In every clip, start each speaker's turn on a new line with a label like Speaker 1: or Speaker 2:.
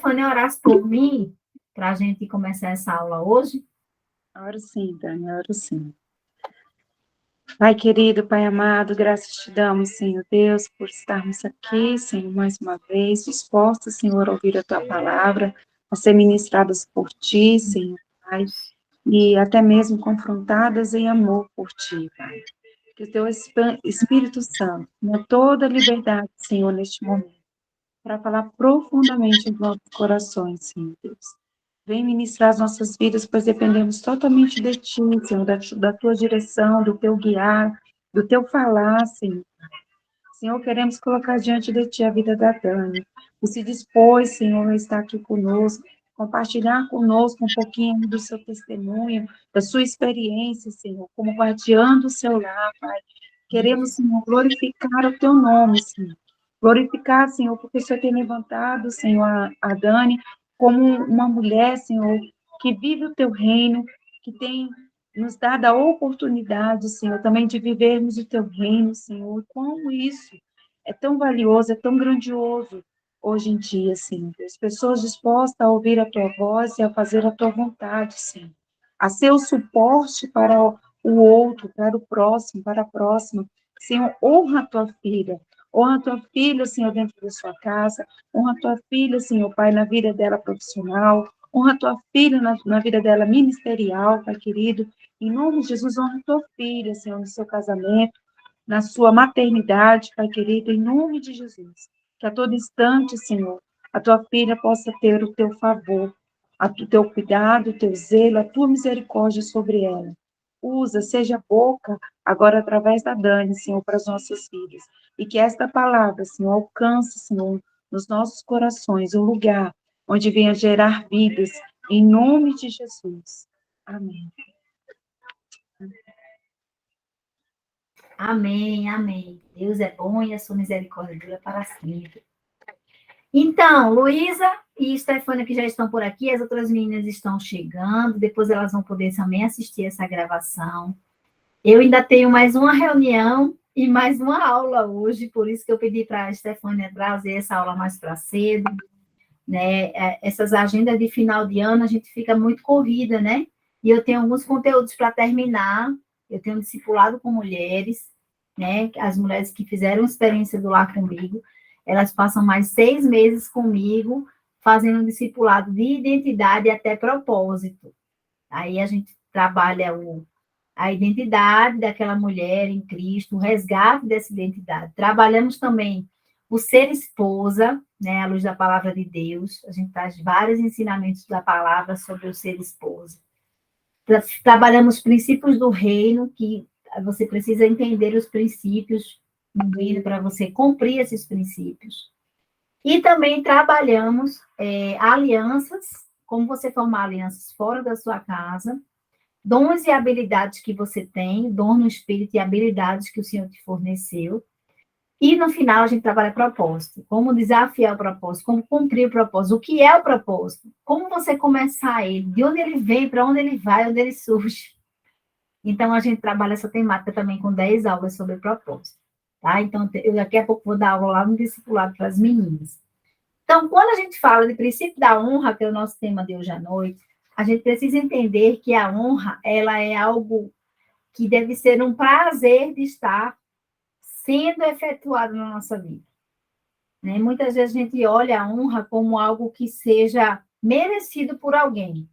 Speaker 1: Stefânia orasse por mim, para a gente começar essa aula hoje?
Speaker 2: Oro sim, Dani, oro sim. Pai querido, Pai amado, graças te damos, Senhor Deus, por estarmos aqui, Senhor, mais uma vez, dispostos, Senhor, a ouvir a tua palavra, a ser ministradas por ti, Senhor, Pai, e até mesmo confrontadas em amor por ti, Pai. Que o teu Espírito Santo tenha toda a liberdade, Senhor, neste momento, para falar profundamente em nossos corações, Senhor Deus. Vem ministrar as nossas vidas, pois dependemos totalmente de ti, Senhor, da tua direção, do teu guiar, do teu falar, Senhor. Senhor, queremos colocar diante de ti a vida da Dani, que se dispôs, Senhor, a estar aqui conosco, compartilhar conosco um pouquinho do seu testemunho, da sua experiência, Senhor, como guardiã do seu lar, Pai. Queremos, Senhor, glorificar o teu nome, Senhor. Glorificar, Senhor, porque o Senhor tem levantado, Senhor, a Dani como uma mulher, Senhor, que vive o teu reino, que tem nos dado a oportunidade, Senhor, também de vivermos o teu reino, Senhor. Como isso é tão valioso, é tão grandioso hoje em dia, Senhor. As pessoas dispostas a ouvir a tua voz e a fazer a tua vontade, Senhor. A ser o suporte para o outro, para o próximo, para a próxima. Senhor, honra a tua filha. Honra a tua filha, Senhor, dentro da sua casa. Honra a tua filha, Senhor, Pai, na vida dela profissional. Honra a tua filha na vida dela ministerial, Pai querido. Em nome de Jesus, honra a tua filha, Senhor, no seu casamento, na sua maternidade, Pai querido, em nome de Jesus. Que a todo instante, Senhor, a tua filha possa ter o teu favor, o teu cuidado, o teu zelo, a tua misericórdia sobre ela. Usa, seja boca, agora através da Dani, Senhor, para as nossas vidas. E que esta palavra, Senhor, alcance, Senhor, nos nossos corações, um lugar onde venha gerar vidas, em nome de Jesus. Amém.
Speaker 1: Amém, amém. Deus é bom e a sua misericórdia dura para sempre. Então, Luísa e Stefânia, que já estão por aqui, as outras meninas estão chegando, depois elas vão poder também assistir essa gravação. Eu ainda tenho mais uma reunião e mais uma aula hoje, por isso que eu pedi para a Stefânia trazer essa aula mais para cedo, né? Essas agendas de final de ano, a gente fica muito corrida, né? E eu tenho alguns conteúdos para terminar, eu tenho discipulado com mulheres, né? As mulheres que fizeram experiência do lar comigo, elas passam mais 6 meses comigo, fazendo um discipulado de identidade até propósito. Aí a gente trabalha a identidade daquela mulher em Cristo, o resgate dessa identidade. Trabalhamos também o ser esposa, né, à luz da palavra de Deus. A gente traz vários ensinamentos da palavra sobre o ser esposa. Trabalhamos princípios do reino, que você precisa entender os princípios do reino para você cumprir esses princípios. E também trabalhamos alianças, como você formar alianças fora da sua casa, dons e habilidades que você tem, dom no espírito e habilidades que o Senhor te forneceu. E no final a gente trabalha propósito, como desafiar o propósito, como cumprir o propósito, o que é o propósito, como você começar ele, de onde ele vem, para onde ele vai, onde ele surge. Então a gente trabalha essa temática também com 10 aulas sobre propósito. Tá? Então eu daqui a pouco vou dar aula lá no discipulado para as meninas. Então, quando a gente fala de princípio da honra, que é o nosso tema de hoje à noite, a gente precisa entender que a honra, ela é algo que deve ser um prazer de estar sendo efetuado na nossa vida. Né? Muitas vezes a gente olha a honra como algo que seja merecido por alguém.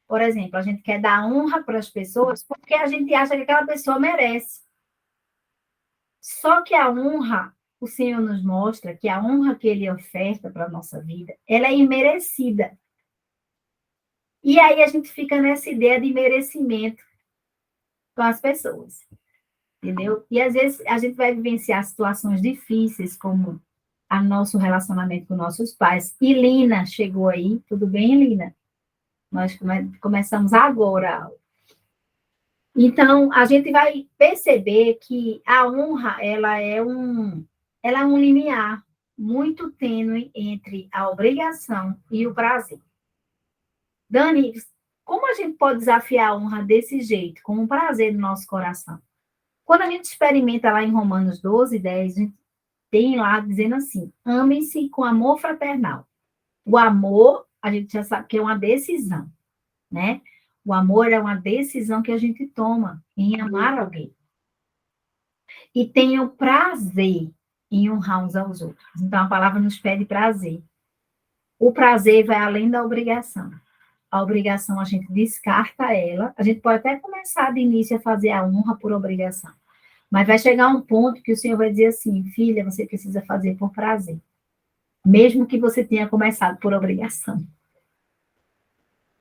Speaker 1: Por exemplo, a gente quer dar honra para as pessoas porque a gente acha que aquela pessoa merece. Só que a honra, o Senhor nos mostra que a honra que Ele oferta para a nossa vida, ela é imerecida. E aí a gente fica nessa ideia de merecimento com as pessoas, entendeu? E às vezes a gente vai vivenciar situações difíceis, como o nosso relacionamento com nossos pais. E Lina chegou aí, tudo bem, Lina? Nós começamos agora a aula. Então, a gente vai perceber que a honra, ela é um limiar muito tênue entre a obrigação e o prazer. Dani, como a gente pode desafiar a honra desse jeito, com um prazer no nosso coração? Quando a gente experimenta lá em Romanos 12, 10, a gente tem lá dizendo assim, amem-se com amor fraternal. O amor, a gente já sabe que é uma decisão, né? O amor é uma decisão que a gente toma em amar alguém. E tem o prazer em honrar uns aos outros. Então, a palavra nos pede prazer. O prazer vai além da obrigação. A obrigação a gente descarta ela. A gente pode até começar de início a fazer a honra por obrigação. Mas vai chegar um ponto que o Senhor vai dizer assim, filha, você precisa fazer por prazer. Mesmo que você tenha começado por obrigação.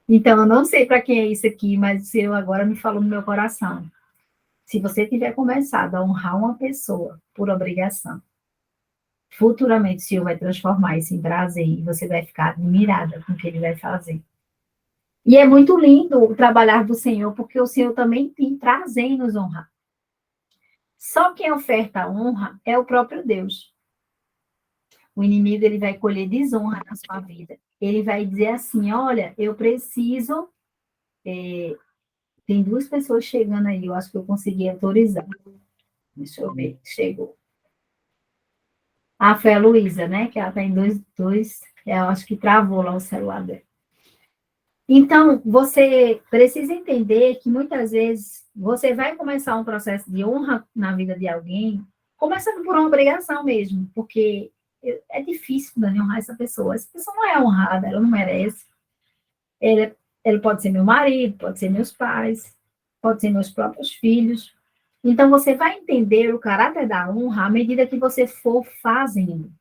Speaker 1: Então, eu não sei para quem é isso aqui, mas o Senhor agora me falou no meu coração. Se você tiver começado a honrar uma pessoa por obrigação, futuramente o Senhor vai transformar isso em prazer e você vai ficar admirada com o que ele vai fazer. E é muito lindo o trabalhar do Senhor, porque o Senhor também tem prazer em nos honrar. Só quem oferta a honra é o próprio Deus. O inimigo ele vai colher desonra na sua vida. Ele vai dizer assim, olha, eu preciso... Tem duas pessoas chegando aí, eu acho que eu consegui autorizar. Deixa eu ver, chegou. Ah, foi a Luísa, né? Que ela está em dois, eu acho que travou lá o celular dela. Então, você precisa entender que muitas vezes você vai começar um processo de honra na vida de alguém, começando por uma obrigação mesmo, porque é difícil, Dani, honrar essa pessoa. Essa pessoa não é honrada, ela não merece. Ele pode ser meu marido, pode ser meus pais, pode ser meus próprios filhos. Então, você vai entender o caráter da honra à medida que você for fazendo.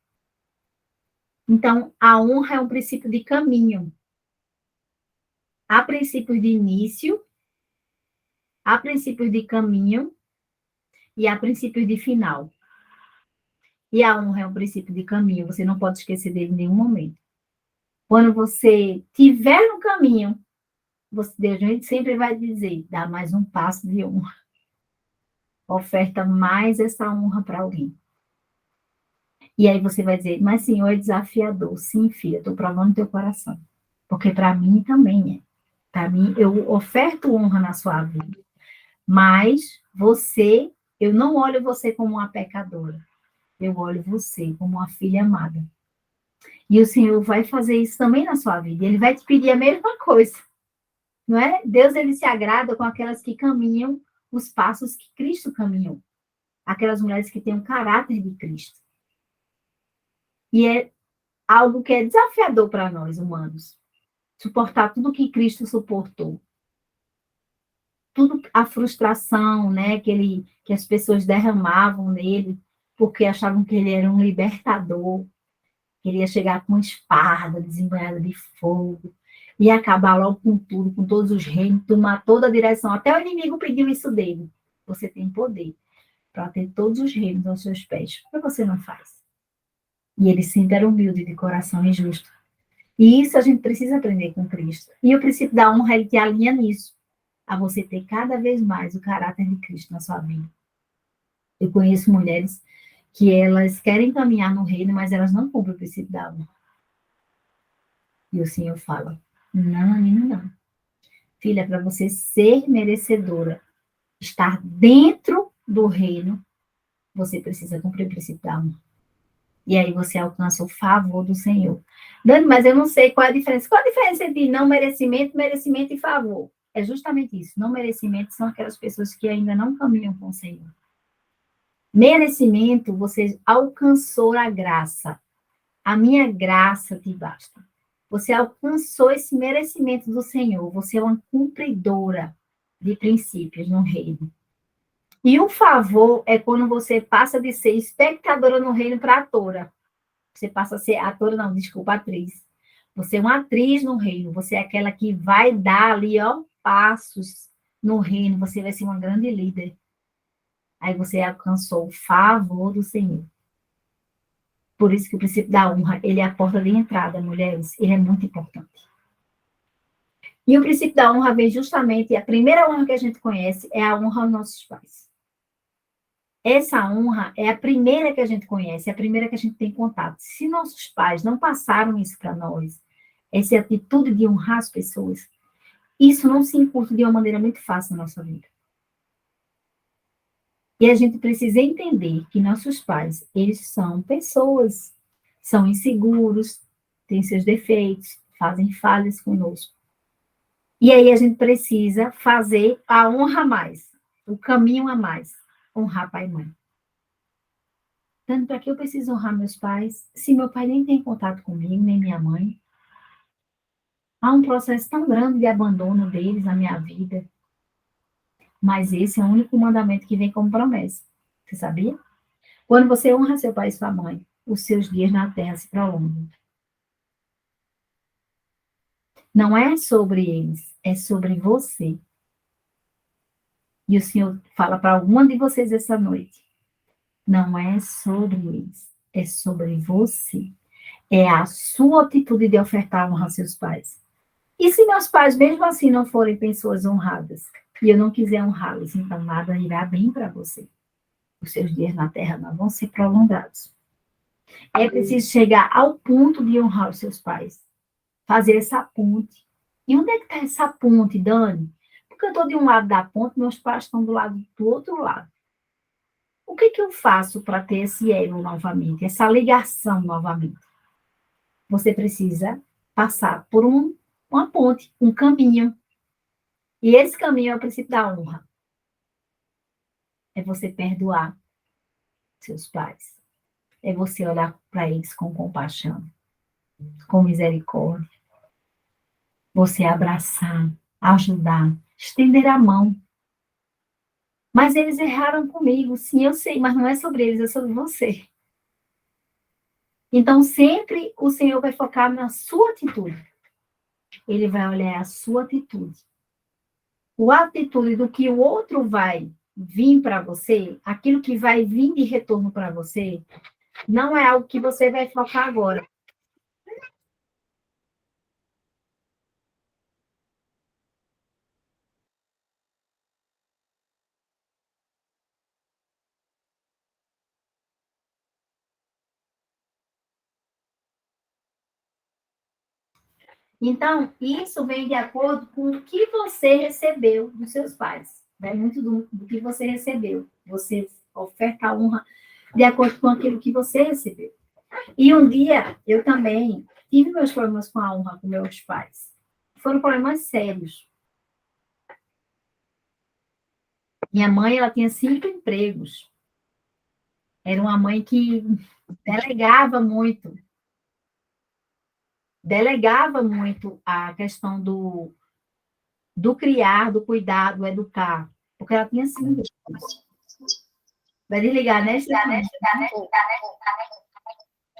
Speaker 1: Então, a honra é um princípio de caminho. Há princípios de início, há princípios de caminho e há princípios de final. E a honra é um princípio de caminho, você não pode esquecer dele em nenhum momento. Quando você estiver no caminho, Deus sempre vai dizer, dá mais um passo de honra. Oferta mais essa honra para alguém. E aí você vai dizer, mas Senhor, é desafiador. Sim, filha, estou provando teu coração. Porque para mim também é. Para mim, eu oferto honra na sua vida. Mas você, eu não olho você como uma pecadora. Eu olho você como uma filha amada. E o Senhor vai fazer isso também na sua vida. Ele vai te pedir a mesma coisa. Não é? Deus, ele se agrada com aquelas que caminham os passos que Cristo caminhou. Aquelas mulheres que têm o caráter de Cristo. E é algo que é desafiador para nós, humanos. Suportar tudo que Cristo suportou. Tudo a frustração, né, que as pessoas derramavam nele, porque achavam que ele era um libertador, que ele ia chegar com uma espada desembanhada de fogo, e acabar logo com tudo, com todos os reinos, tomar toda a direção. Até o inimigo pediu isso dele. Você tem poder para ter todos os reinos aos seus pés. Por que você não faz? E ele sempre era humilde de coração e justo. E isso a gente precisa aprender com Cristo. E o princípio da honra, ele te alinha nisso, a você ter cada vez mais o caráter de Cristo na sua vida. Eu conheço mulheres que elas querem caminhar no reino, mas elas não cumprem o princípio da honra. E o Senhor fala, não, menina, não. Filha, para você ser merecedora, estar dentro do reino, você precisa cumprir o princípio da honra. E aí você alcança o favor do Senhor. Dani, mas eu não sei qual é a diferença. Qual a diferença entre não merecimento, merecimento e favor? É justamente isso. Não merecimento são aquelas pessoas que ainda não caminham com o Senhor. Merecimento, você alcançou a graça. A minha graça te basta. Você alcançou esse merecimento do Senhor. Você é uma cumpridora de princípios no reino. E o favor é quando você passa de ser espectadora no reino para atora. Você passa a ser atora, não, desculpa, atriz. Você é uma atriz no reino. Você é aquela que vai dar ali, ó, passos no reino. Você vai ser uma grande líder. Aí você alcançou o favor do Senhor. Por isso que o princípio da honra, ele é a porta de entrada, mulheres. Ele é muito importante. E o princípio da honra vem justamente, a primeira honra que a gente conhece é a honra aos nossos pais. Essa honra é a primeira que a gente conhece, é a primeira que a gente tem contato. Se nossos pais não passaram isso para nós, essa atitude de honrar as pessoas, isso não se encurta de uma maneira muito fácil na nossa vida. E a gente precisa entender que nossos pais, eles são pessoas, são inseguros, têm seus defeitos, fazem falhas conosco. E aí a gente precisa fazer a honra a mais, o caminho a mais, honrar pai e mãe. Tanto para que eu preciso honrar meus pais, se meu pai nem tem contato comigo, nem minha mãe? Há um processo tão grande de abandono deles na minha vida. Mas esse é o único mandamento que vem como promessa. Você sabia? Quando você honra seu pai e sua mãe, os seus dias na terra se prolongam. Não é sobre eles, é sobre você. E o Senhor fala para alguma de vocês essa noite. Não é sobre eles, é sobre você. É a sua atitude de ofertar honra aos seus pais. E se meus pais, mesmo assim, não forem pessoas honradas, e eu não quiser honrá-los, então nada irá bem para você. Os seus dias na terra não vão ser prolongados. É preciso chegar ao ponto de honrar os seus pais. Fazer essa ponte. E onde é que está essa ponte, Dani? Porque eu estou de um lado da ponte, meus pais estão do outro lado. O que eu faço para ter esse elo novamente, essa ligação novamente? Você precisa passar por uma ponte, um caminho. E esse caminho é o princípio da honra. É você perdoar seus pais. É você olhar para eles com compaixão, com misericórdia. Você abraçar, ajudar, estender a mão. Mas eles erraram comigo, sim, eu sei, mas não é sobre eles, é sobre você. Então, sempre o Senhor vai focar na sua atitude. Ele vai olhar a sua atitude. A atitude do que o outro vai vir para você, aquilo que vai vir de retorno para você, não é algo que você vai focar agora. Então, isso vem de acordo com o que você recebeu dos seus pais. Vai muito do que você recebeu. Você oferta a honra de acordo com aquilo que você recebeu. E um dia, eu também tive meus problemas com a honra com meus pais. Foram problemas sérios. Minha mãe, ela tinha 5 empregos. Era uma mãe que delegava muito. Delegava muito a questão do criar, do cuidar, do educar. Porque ela tinha 5. Vai desligar, né?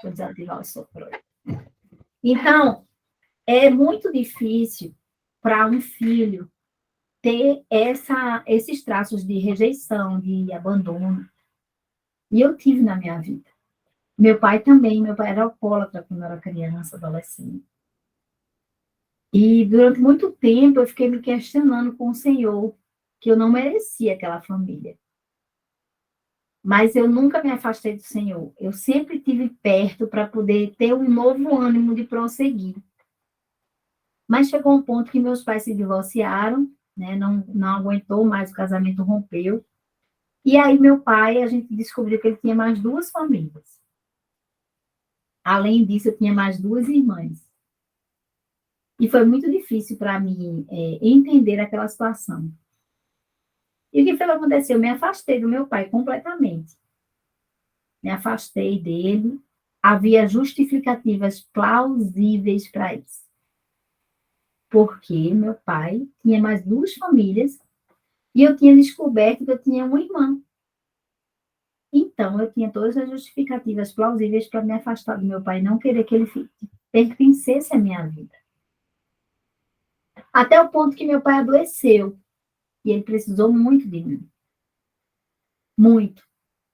Speaker 1: Vou desativar o sopro. Então, é muito difícil para um filho ter esses traços de rejeição, de abandono. E eu tive na minha vida. Meu pai também, meu pai era alcoólatra quando eu era criança, adolescente. E durante muito tempo eu fiquei me questionando com o Senhor, que eu não merecia aquela família. Mas eu nunca me afastei do Senhor. Eu sempre estive perto para poder ter um novo ânimo de prosseguir. Mas chegou um ponto que meus pais se divorciaram, né? Não aguentou mais, o casamento rompeu. E aí meu pai, a gente descobriu que ele tinha mais 2 famílias. Além disso, eu tinha mais 2 irmãs. E foi muito difícil para mim entender aquela situação. E o que foi que aconteceu? Eu me afastei do meu pai completamente. Me afastei dele. Havia justificativas plausíveis para isso. Porque meu pai tinha mais 2 famílias e eu tinha descoberto que eu tinha uma irmã. Então, eu tinha todas as justificativas plausíveis para me afastar do meu pai e não querer que ele pertencesse à minha vida. Até o ponto que meu pai adoeceu. E ele precisou muito de mim. Muito.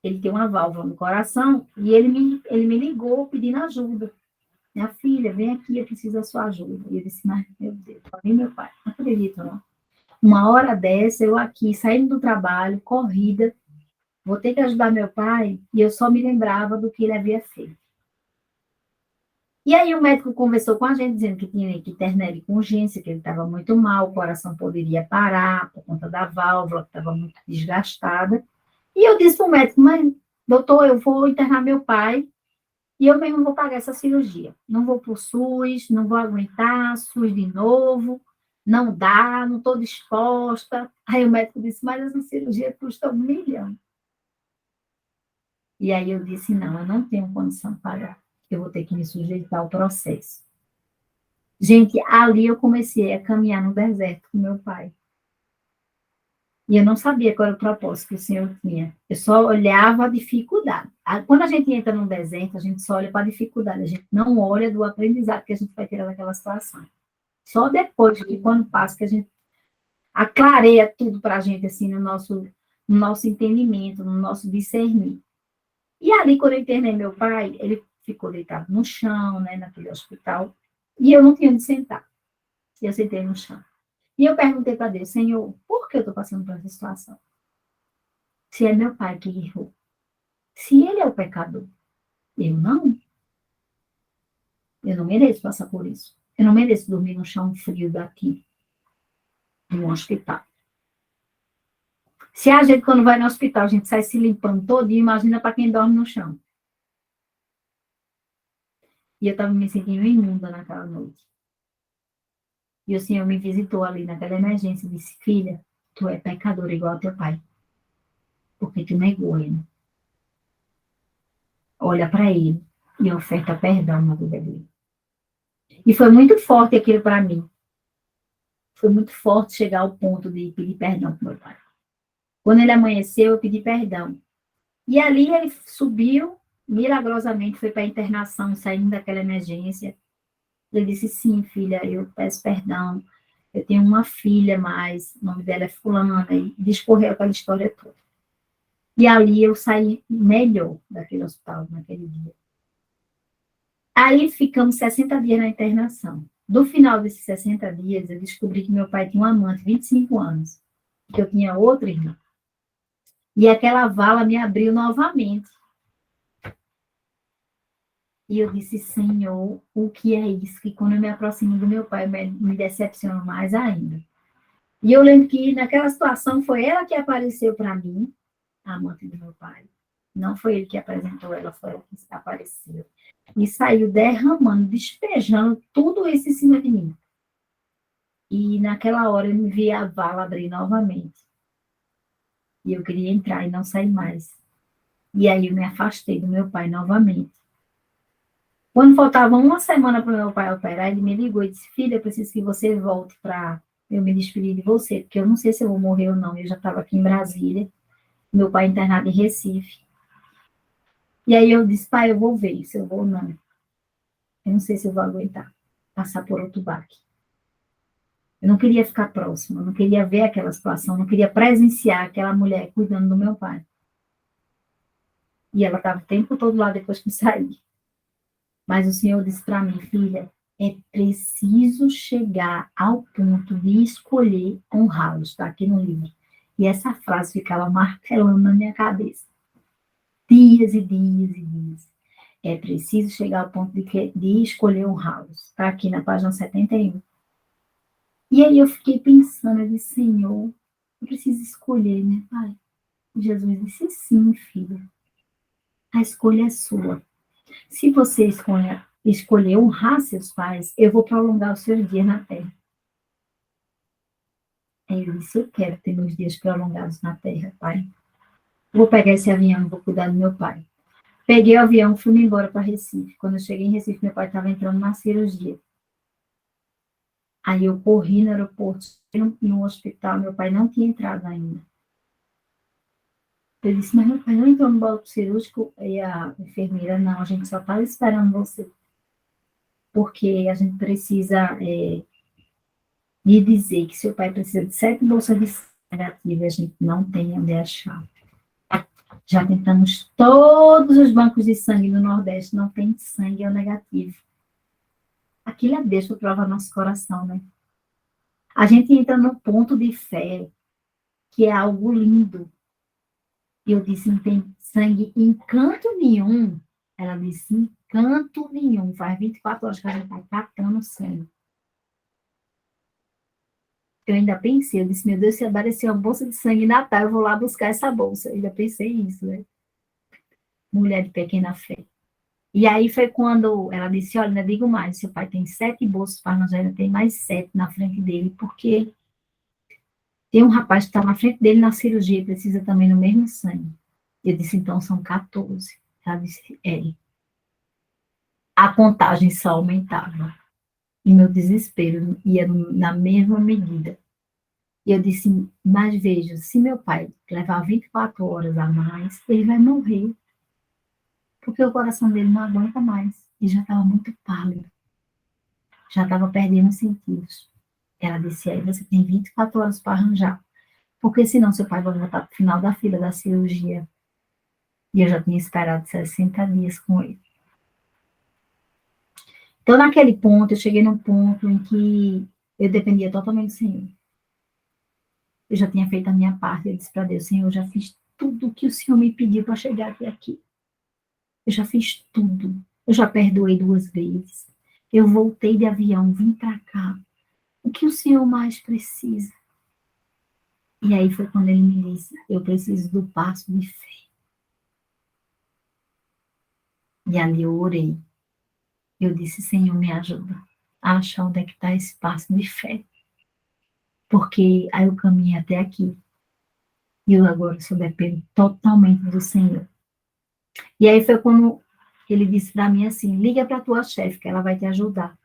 Speaker 1: Ele tem uma válvula no coração e ele me ligou pedindo ajuda. Minha filha, vem aqui, eu preciso da sua ajuda. E eu disse, mas, meu Deus, falei, meu pai, não acredito, não. Uma hora dessa, eu aqui, saindo do trabalho, corrida, vou ter que ajudar meu pai, e eu só me lembrava do que ele havia feito. E aí o médico conversou com a gente, dizendo que tinha que internar ele com urgência, que ele estava muito mal, o coração poderia parar por conta da válvula, que estava muito desgastada. E eu disse para o médico, mas, doutor, eu vou internar meu pai, E eu mesmo vou pagar essa cirurgia. Não vou para o SUS, não vou aguentar SUS de novo, não dá, não estou disposta. Aí o médico disse, mas essa cirurgia custa 1 milhão. E aí eu disse, não, eu não tenho condição de pagar. Eu vou ter que me sujeitar ao processo. Gente, ali eu comecei a caminhar no deserto com meu pai. E eu não sabia qual era o propósito que o Senhor tinha. Eu só olhava a dificuldade. Quando a gente entra num deserto, a gente só olha para a dificuldade. A gente não olha do aprendizado que a gente vai tirar daquela situação. Só depois que, quando passa, que a gente aclareia tudo para a gente, assim, no nosso entendimento, no nosso discernir. E ali, quando eu internei meu pai, ele ficou deitado no chão, né, naquele hospital, e eu não tinha onde sentar. E eu sentei no chão. E eu perguntei para Deus, Senhor, por que eu estou passando por essa situação? Se é meu pai que errou. Se ele é o pecador, eu não. Eu não mereço passar por isso. Eu não mereço dormir no chão frio daqui, no hospital. Se a gente, quando vai no hospital, a gente sai se limpando todo, imagina para quem dorme no chão. E eu estava me sentindo imunda naquela noite. E o Senhor me visitou ali naquela emergência e disse, filha, tu é pecadora igual ao teu pai. Porque tu negou ele. Olha para ele e oferta perdão na vida dele. E foi muito forte aquilo para mim. Foi muito forte chegar ao ponto de pedir perdão para meu pai. Quando ele amanheceu, eu pedi perdão. E ali ele subiu, milagrosamente foi para a internação, saindo daquela emergência. Ele disse, sim, filha, eu peço perdão. Eu tenho uma filha mais, o nome dela é fulana, e discorreu aquela história toda. E ali eu saí melhor daquele hospital, naquele dia. Aí ficamos 60 dias na internação. Do final desses 60 dias, eu descobri que meu pai tinha um amante, 25 anos, que eu tinha outra irmã. E aquela vala me abriu novamente. E eu disse, Senhor, o que é isso? Que quando eu me aproximo do meu pai, me decepciona mais ainda. E eu lembro que naquela situação foi ela que apareceu para mim, a amante do meu pai. Não foi ele que apresentou ela, foi ela que apareceu. E saiu derramando, despejando tudo isso em cima de mim. E naquela hora eu me vi a vala abrir novamente. E eu queria entrar e não sair mais. E aí eu me afastei do meu pai novamente. Quando faltava uma semana para o meu pai operar, ele me ligou e disse, filha, eu preciso que você volte para eu me despedir de você, porque eu não sei se eu vou morrer ou não. Eu já estava aqui em Brasília, meu pai internado em Recife. E aí eu disse, pai, eu vou ver se eu vou ou não. Eu não sei se eu vou aguentar passar por outro baque. Eu não queria ficar próximo, eu não queria ver aquela situação, eu não queria presenciar aquela mulher cuidando do meu pai. E ela estava o tempo todo lá depois que eu saí. Mas o Senhor disse para mim, filha, é preciso chegar ao ponto de escolher honrá-los, está aqui no livro. E essa frase ficava martelando na minha cabeça. Dias e dias e dias. É preciso chegar ao ponto de escolher honrá-los. Está aqui na página 71. E aí eu fiquei pensando, eu disse, Senhor, eu preciso escolher, né, pai? Jesus disse, sim, filha. A escolha é sua. Se você escolher honrar seus pais, eu vou prolongar os seus dias na terra. Aí eu disse, eu quero ter meus dias prolongados na terra, pai. Vou pegar esse avião e vou cuidar do meu pai. Peguei o avião e fui embora para Recife. Quando eu cheguei em Recife, meu pai estava entrando na cirurgia. Aí eu corri no aeroporto, no hospital, meu pai não tinha entrado ainda. Eu disse, mas meu pai não entrou no bloco cirúrgico? E a enfermeira, não, a gente só estava esperando você. Porque a gente precisa lhe dizer que seu pai precisa de 7 bolsas de sangue negativas, a gente não tem onde achar. Já tentamos todos os bancos de sangue no Nordeste, não tem sangue, é o negativo. Aquilo é Deus para provar nosso coração, né? A gente entra num ponto de fé que é algo lindo. E eu disse, não tem sangue em canto nenhum. Ela disse, em canto nenhum. Faz 24 horas que a gente está catando sangue. Eu ainda pensei, eu disse, meu Deus, se aparecer uma bolsa de sangue em Natal, eu vou lá buscar essa bolsa. Eu ainda pensei isso, né? Mulher de pequena fé. E aí foi quando ela disse, olha, ainda digo mais, seu pai tem 7 bolsos para ainda tem mais 7 na frente dele, porque tem um rapaz que está na frente dele na cirurgia, precisa também do mesmo sangue. Eu disse, então são 14. Ela disse, a contagem só aumentava. E meu desespero ia na mesma medida. E eu disse, mas veja, se meu pai levar 24 horas a mais, ele vai morrer. Porque o coração dele não aguenta mais. E já estava muito pálido. Já estava perdendo os sentidos. Ela disse, aí você tem 24 horas para arranjar. Porque senão seu pai vai voltar para o final da fila da cirurgia. E eu já tinha esperado 60 dias com ele. Então, naquele ponto, eu cheguei num ponto em que eu dependia totalmente do Senhor. Eu já tinha feito a minha parte. Eu disse para Deus, Senhor, eu já fiz tudo o que o Senhor me pediu para chegar até aqui. Eu já fiz tudo. Eu já perdoei 2 vezes. Eu voltei de avião, vim para cá. O que o Senhor mais precisa? E aí foi quando ele me disse, eu preciso do passo de fé. E ali eu orei. Eu disse, Senhor, me ajuda a achar onde é que está esse passo de fé. Porque aí eu caminhei até aqui. E eu agora só dependo totalmente do Senhor. E aí foi quando ele disse para mim assim, liga para a tua chefe, que ela vai te ajudar.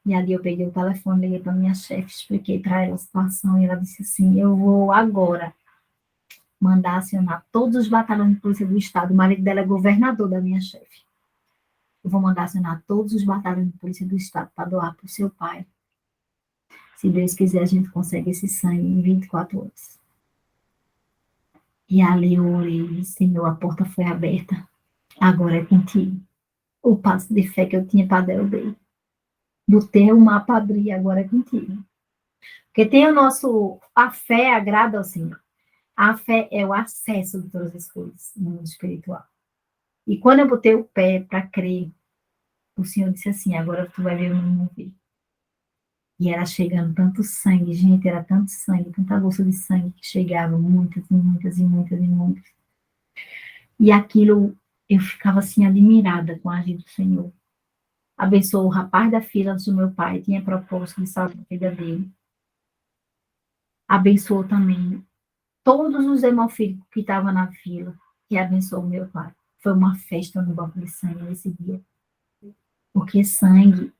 Speaker 1: E ali eu peguei o telefone, liguei para minha chefe, expliquei para ela a situação, e ela disse assim, eu vou agora mandar acionar todos os batalhões de polícia do estado, o marido dela é governador da minha chefe. Eu vou mandar acionar todos os batalhões de polícia do estado para doar para o seu pai. Se Deus quiser, a gente consegue esse sangue em 24 horas. E ali eu orei, Senhor, a porta foi aberta. Agora é contigo. O passo de fé que eu tinha para dar, eu dei. Do teu mapa abrir, agora é contigo. Porque tem o nosso... A fé agrada ao Senhor. A fé é o acesso de todas as coisas no mundo espiritual. E quando eu botei o pé para crer, o Senhor disse assim, agora tu vai ver o mundo ver. E era chegando tanto sangue, gente, era tanto sangue, tanta bolsa de sangue que chegava, muitas e muitas e muitas e muitas. E aquilo, eu ficava assim, admirada com a agir do Senhor. Abençoou o rapaz da fila do meu pai, tinha propósito de salvar a vida dele. Abençoou também todos os hemofílicos que estavam na fila, e abençoou o meu pai. Foi uma festa no banco de sangue nesse dia. Porque sangue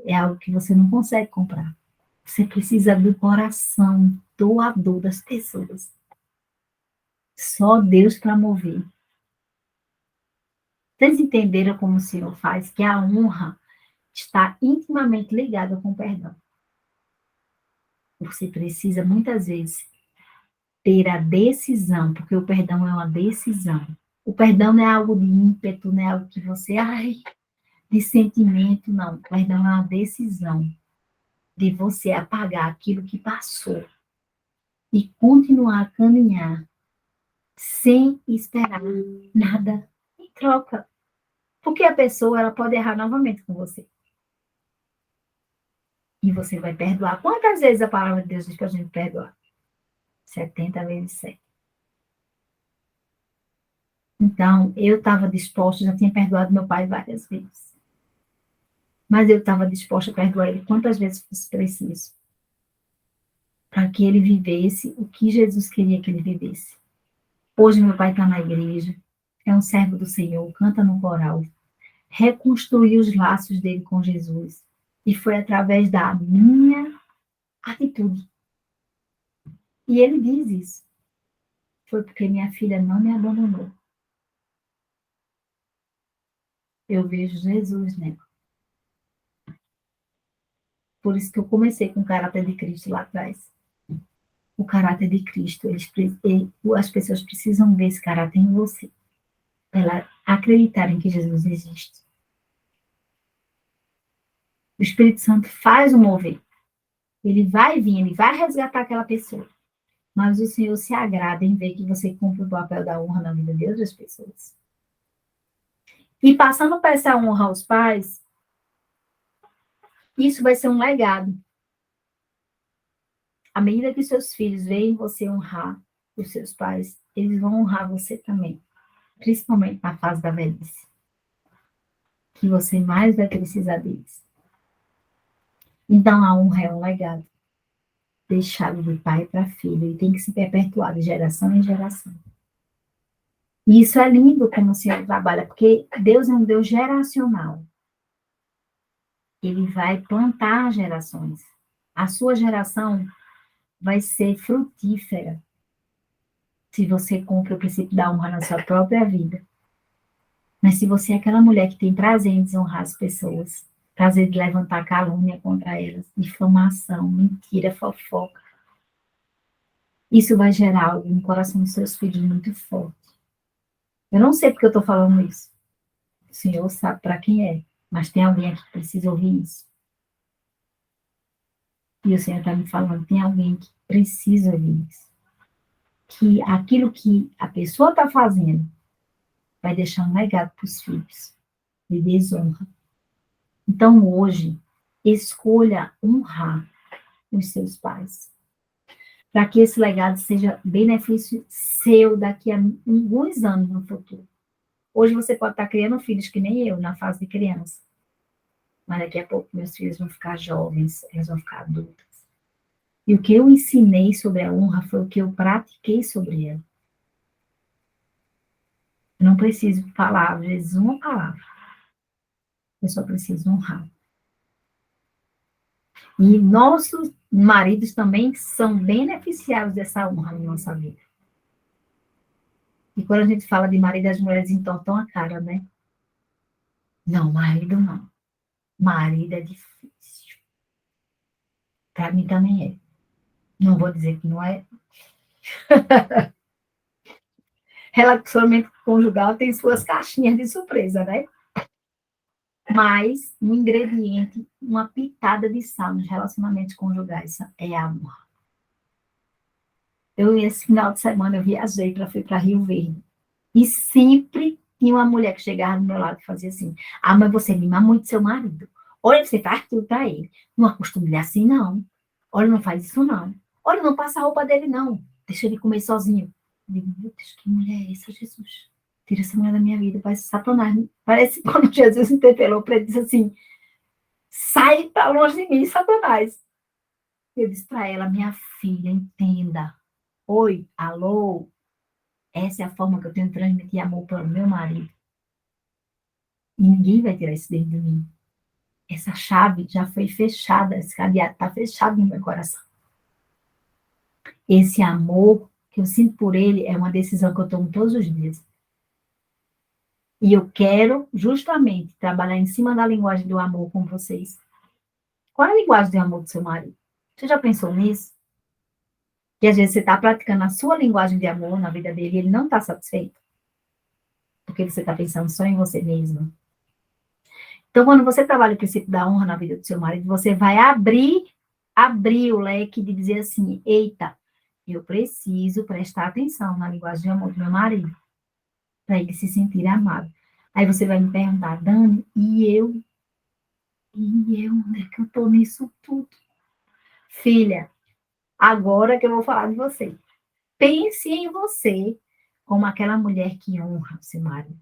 Speaker 1: é algo que você não consegue comprar. Você precisa do coração doador das pessoas. Só Deus para mover. Vocês entenderam como o Senhor faz? Que a honra está intimamente ligada com o perdão. Você precisa, muitas vezes, ter a decisão, porque o perdão é uma decisão. O perdão não é algo de ímpeto, não é algo que você, de sentimento, não. O perdão é uma decisão de você apagar aquilo que passou e continuar a caminhar sem esperar nada em troca. Porque a pessoa, ela pode errar novamente com você. E você vai perdoar. Quantas vezes a palavra de Deus diz para a gente perdoar? 70 vezes 7. Então, eu estava disposta, já tinha perdoado meu pai várias vezes. Mas eu estava disposta a perdoar ele quantas vezes fosse preciso. Para que ele vivesse o que Jesus queria que ele vivesse. Hoje meu pai está na igreja, é um servo do Senhor, canta no coral, reconstruiu os laços dele com Jesus. E foi através da minha atitude. E ele diz isso. Foi porque minha filha não me abandonou. Eu vejo Jesus nela. Por isso que eu comecei com o caráter de Cristo lá atrás. O caráter de Cristo, as pessoas precisam ver esse caráter em você. Para elas acreditarem que Jesus existe. O Espírito Santo faz o mover. Ele vai vir, ele vai resgatar aquela pessoa. Mas o Senhor se agrada em ver que você cumpre o papel da honra na vida de outras pessoas. E passando para essa honra aos pais, isso vai ser um legado. À medida que seus filhos veem você honrar os seus pais, eles vão honrar você também. Principalmente na fase da velhice. que você mais vai precisar deles. Então, a honra é um legado deixado de pai para filho e tem que se perpetuar de geração em geração. E isso é lindo como o Senhor trabalha, porque Deus é um Deus geracional. Ele vai plantar gerações. A sua geração vai ser frutífera se você cumpre o princípio da honra na sua própria vida. Mas se você é aquela mulher que tem prazer em desonrar as pessoas, prazer de levantar calúnia contra elas, difamação, mentira, fofoca, isso vai gerar algo no coração dos seus filhos muito forte. Eu não sei porque eu estou falando isso. O Senhor sabe para quem é, mas tem alguém aqui que precisa ouvir isso. E o Senhor está me falando, tem alguém que precisa ouvir isso. Que aquilo que a pessoa está fazendo vai deixar um legado para os filhos de desonra. Então, hoje, escolha honrar os seus pais, para que esse legado seja benefício seu daqui a alguns anos no futuro. Hoje você pode estar criando filhos que nem eu, na fase de criança. Mas daqui a pouco meus filhos vão ficar jovens, eles vão ficar adultos. E o que eu ensinei sobre a honra foi o que eu pratiquei sobre ela. Eu não preciso falar, às vezes, uma palavra. Eu só preciso honrar. E nossos maridos também são beneficiados dessa honra na nossa vida. E quando a gente fala de marido, as mulheres entortam a cara, né? Não, marido não. Marido é difícil. Para mim também é. Não vou dizer que não é. Relacionamento conjugal tem suas caixinhas de surpresa, né? Mas um ingrediente, uma pitada de sal nos relacionamentos conjugais é a honra. Esse final de semana, eu viajei fui para Rio Verde. E sempre tinha uma mulher que chegava do meu lado e fazia assim: ah, mas você mima muito seu marido. Olha, você faz tudo para ele. Não acostuma ele assim, não. Olha, não faz isso, não. Olha, não passa a roupa dele, não. Deixa ele comer sozinho. Eu digo, meu Deus, que mulher é essa, Jesus? Tira essa mulher da minha vida, parece Satanás. Parece quando Jesus interpelou para ele, disse assim: sai para longe de mim, Satanás. Eu disse para ela: minha filha, entenda. Oi, alô, essa é a forma que eu tenho de transmitir amor para o meu marido. E ninguém vai tirar isso dentro de mim. Essa chave já foi fechada, esse cadeado está fechado no meu coração. Esse amor que eu sinto por ele é uma decisão que eu tomo todos os dias. E eu quero justamente trabalhar em cima da linguagem do amor com vocês. Qual é a linguagem do amor do seu marido? Você já pensou nisso? Que às vezes você está praticando a sua linguagem de amor na vida dele e ele não está satisfeito. Porque você está pensando só em você mesmo. Então, quando você trabalha o princípio da honra na vida do seu marido, você vai abrir o leque de dizer assim: eita, eu preciso prestar atenção na linguagem de amor do meu marido, para ele se sentir amado. Aí você vai me perguntar: Dani, e eu? Onde é que eu estou nisso tudo? Filha, agora que eu vou falar de você. Pense em você como aquela mulher que honra o seu marido.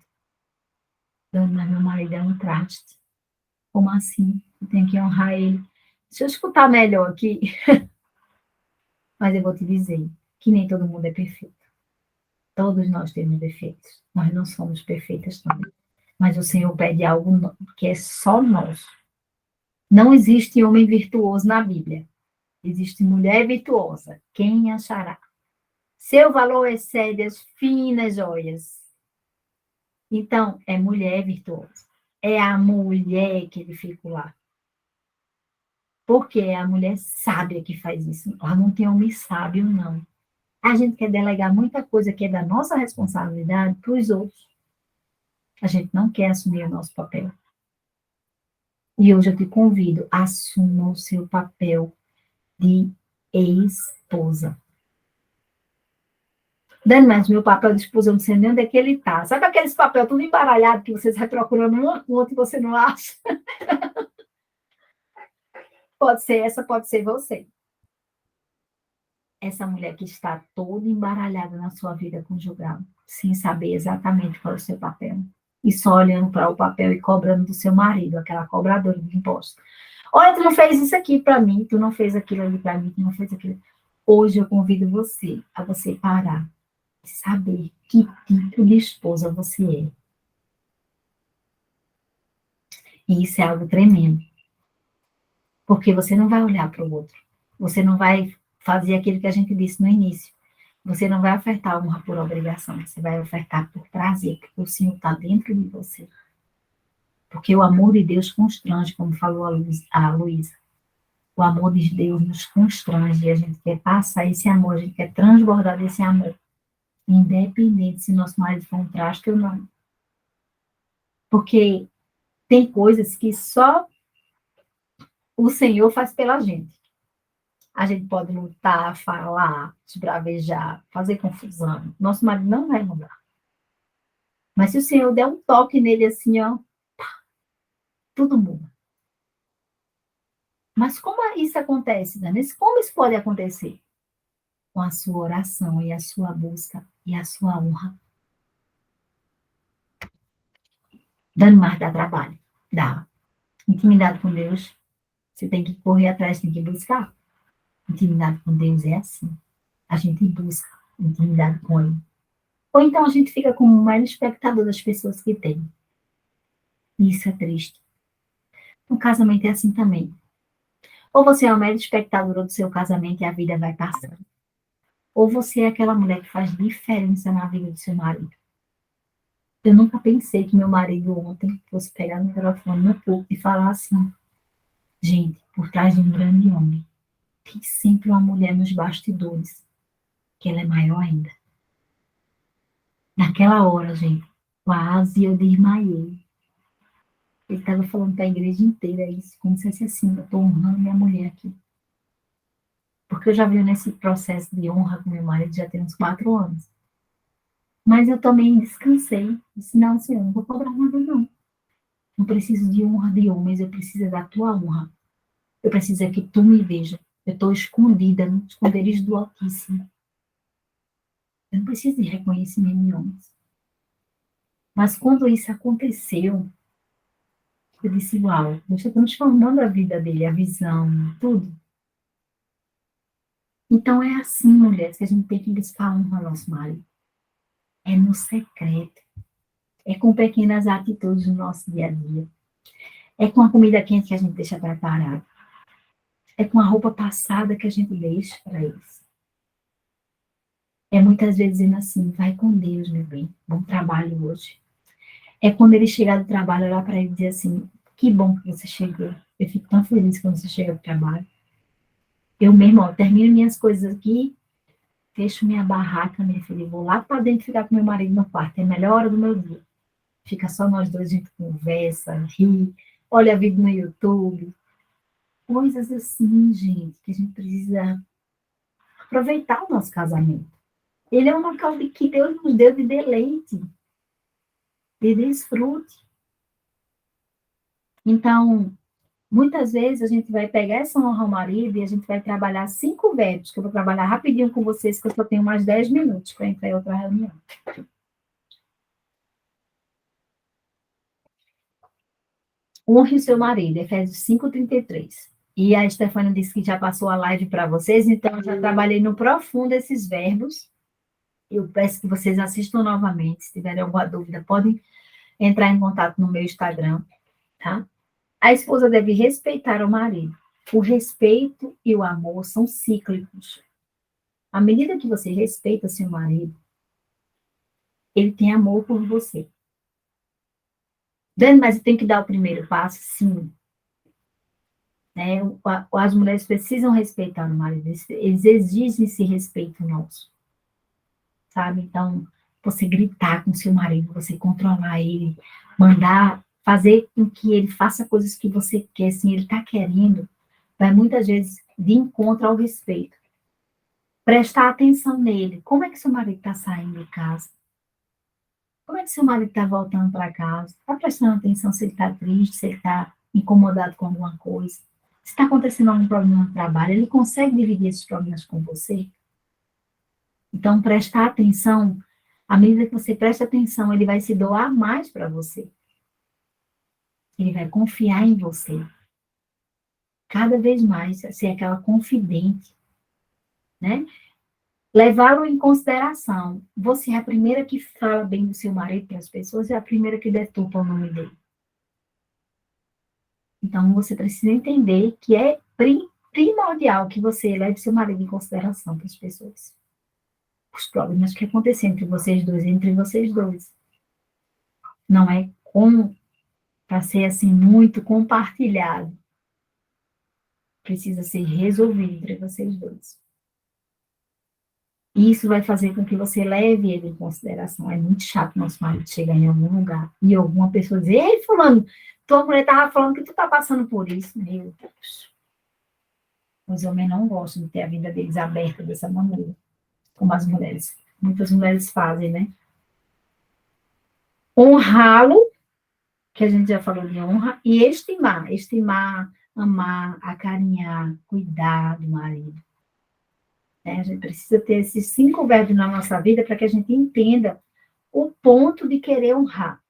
Speaker 1: Dani, mas meu marido é um traste. Como assim? Eu tenho que honrar ele. Deixa eu escutar melhor aqui. Mas eu vou te dizer que nem todo mundo é perfeito. Todos nós temos defeitos. Nós não somos perfeitas também. Mas o Senhor pede algo que é só nosso. Não existe homem virtuoso na Bíblia. Existe mulher virtuosa. Quem achará? Seu valor excede as finas joias. Então, é mulher virtuosa. É a mulher que edifica o lar. Porque é a mulher sábia que faz isso. Ela não tem homem sábio, não. A gente quer delegar muita coisa que é da nossa responsabilidade para os outros. A gente não quer assumir o nosso papel. E hoje eu te convido, assuma o seu papel de esposa. Dani, mas meu papel de esposa, eu não sei nem onde é que ele está. Sabe aqueles papéis tudo embaralhado que você vai procurando um com outro e você não acha? Pode ser essa, pode ser você. Essa mulher que está toda embaralhada na sua vida conjugal, sem saber exatamente qual é o seu papel. e só olhando para o papel e cobrando do seu marido, aquela cobradora de impostos. Olha, tu não fez isso aqui para mim, tu não fez aquilo ali para mim, tu não fez aquilo. Hoje eu convido você a você parar e saber que tipo de esposa você é. E isso é algo tremendo. Porque você não vai olhar para o outro. Você não vai fazer aquilo que a gente disse no início. Você não vai ofertar honra por obrigação. Você vai ofertar por prazer, porque o Senhor está dentro de você. Porque o amor de Deus constrange, como falou a Luísa. O amor de Deus nos constrange e a gente quer passar esse amor, a gente quer transbordar desse amor. Independente se nosso marido for um traste ou não. Porque tem coisas que só o Senhor faz pela gente. A gente pode lutar, falar, esbravejar, fazer confusão. Nosso marido não vai mudar. Mas se o Senhor der um toque nele assim, ó, tudo muda. Mas como isso acontece, Dani? Como isso pode acontecer? Com a sua oração e a sua busca e a sua honra. Dani, mas dá trabalho. Dá. Intimidade com Deus, você tem que correr atrás, tem que buscar. Intimidade com Deus é assim. A gente busca intimidade com Ele. Ou então a gente fica como o maior espectador das pessoas que tem. E isso é triste. No casamento é assim também. Ou você é uma mera espectadora do seu casamento e a vida vai passando. Ou você é aquela mulher que faz diferença na vida do seu marido. Eu nunca pensei que meu marido ontem fosse pegar no telefone no público e falar assim: gente, por trás de um grande homem, tem sempre uma mulher nos bastidores, que ela é maior ainda. Naquela hora, gente, quase eu desmaiei. Ele estava falando para a igreja inteira isso, como se fosse assim: eu estou honrando minha mulher aqui. Porque eu já venho nesse processo de honra com meu marido já tem uns 4 anos. Mas eu também descansei. Disse, não, Senhor, não vou cobrar nada, não. Não preciso de honra de homens, eu preciso da tua honra. Eu preciso é que tu me veja. Eu estou escondida no esconderijo do Altíssimo. Eu não preciso de reconhecimento de homens. Mas quando isso aconteceu, eu disse, uau, Deus está transformando a vida dele, a visão, tudo. Então é assim, mulheres, que a gente tem que buscar honra ao nosso marido. É no secreto. É com pequenas atitudes no nosso dia a dia. É com a comida quente que a gente deixa preparada. É com a roupa passada que a gente deixa para eles. É muitas vezes dizendo assim, vai com Deus, meu bem, bom trabalho hoje. É quando ele chegar do trabalho, olhar para ele e dizer assim, que bom que você chegou. Eu fico tão feliz quando você chega do trabalho. Eu mesmo, ó, termino minhas coisas aqui, fecho minha barraca, minha filha, e vou lá para dentro ficar com meu marido no quarto. É a melhor hora do meu dia. Fica só nós dois, a gente conversa, ri, olha vídeo no YouTube. Coisas assim, gente, que a gente precisa aproveitar o nosso casamento. Ele é um local de que Deus nos deu de deleite, de desfrute. Então, muitas vezes a gente vai pegar essa honra ao marido e a gente vai trabalhar 5 verbos, que eu vou trabalhar rapidinho com vocês, que eu só tenho mais 10 minutos para entrar em outra reunião. Honre o seu marido, Efésios 5:33. E a Stefania disse que já passou a live para vocês, então eu já trabalhei no profundo esses verbos. Eu peço que vocês assistam novamente. Se tiverem alguma dúvida, podem entrar em contato no meu Instagram, tá? A esposa deve respeitar o marido. O respeito e o amor são cíclicos. À medida que você respeita seu marido, ele tem amor por você. Dani, mas tem que dar o primeiro passo? Sim. Né? As mulheres precisam respeitar o marido. Eles exigem esse respeito nosso. Sabe? Então, você gritar com seu marido, você controlar ele, mandar fazer com que ele faça coisas que você quer, assim, ele está querendo, vai muitas vezes de encontro ao respeito. Prestar atenção nele. Como é que seu marido está saindo de casa? Como é que seu marido está voltando para casa? Está prestando atenção se ele está triste, se ele está incomodado com alguma coisa? Se está acontecendo algum problema no trabalho, ele consegue dividir esses problemas com você? Então, prestar atenção À medida que você presta atenção, ele vai se doar mais para você. Ele vai confiar em você. Cada vez mais, ser aquela confidente, né? Levá-lo em consideração. Você é a primeira que fala bem do seu marido para as pessoas, é a primeira que deturpa o nome dele. Então, você precisa entender que é primordial que você leve seu marido em consideração para as pessoas. Os problemas que acontecem entre vocês dois. Não é para ser assim muito compartilhado. Precisa ser resolvido entre vocês dois. E isso vai fazer com que você leve ele em consideração. É muito chato nosso marido chegar em algum lugar e alguma pessoa dizer: ei, fulano, tua mulher estava falando que tu está passando por isso. Meu Deus. Os homens não gostam de ter a vida deles aberta dessa maneira, como as mulheres. Muitas mulheres fazem, né? Honrá-lo, que a gente já falou de honra, e estimar. Estimar, amar, acarinhar, cuidar do marido. A gente precisa ter esses 5 verbos na nossa vida para que a gente entenda o ponto de querer honrar.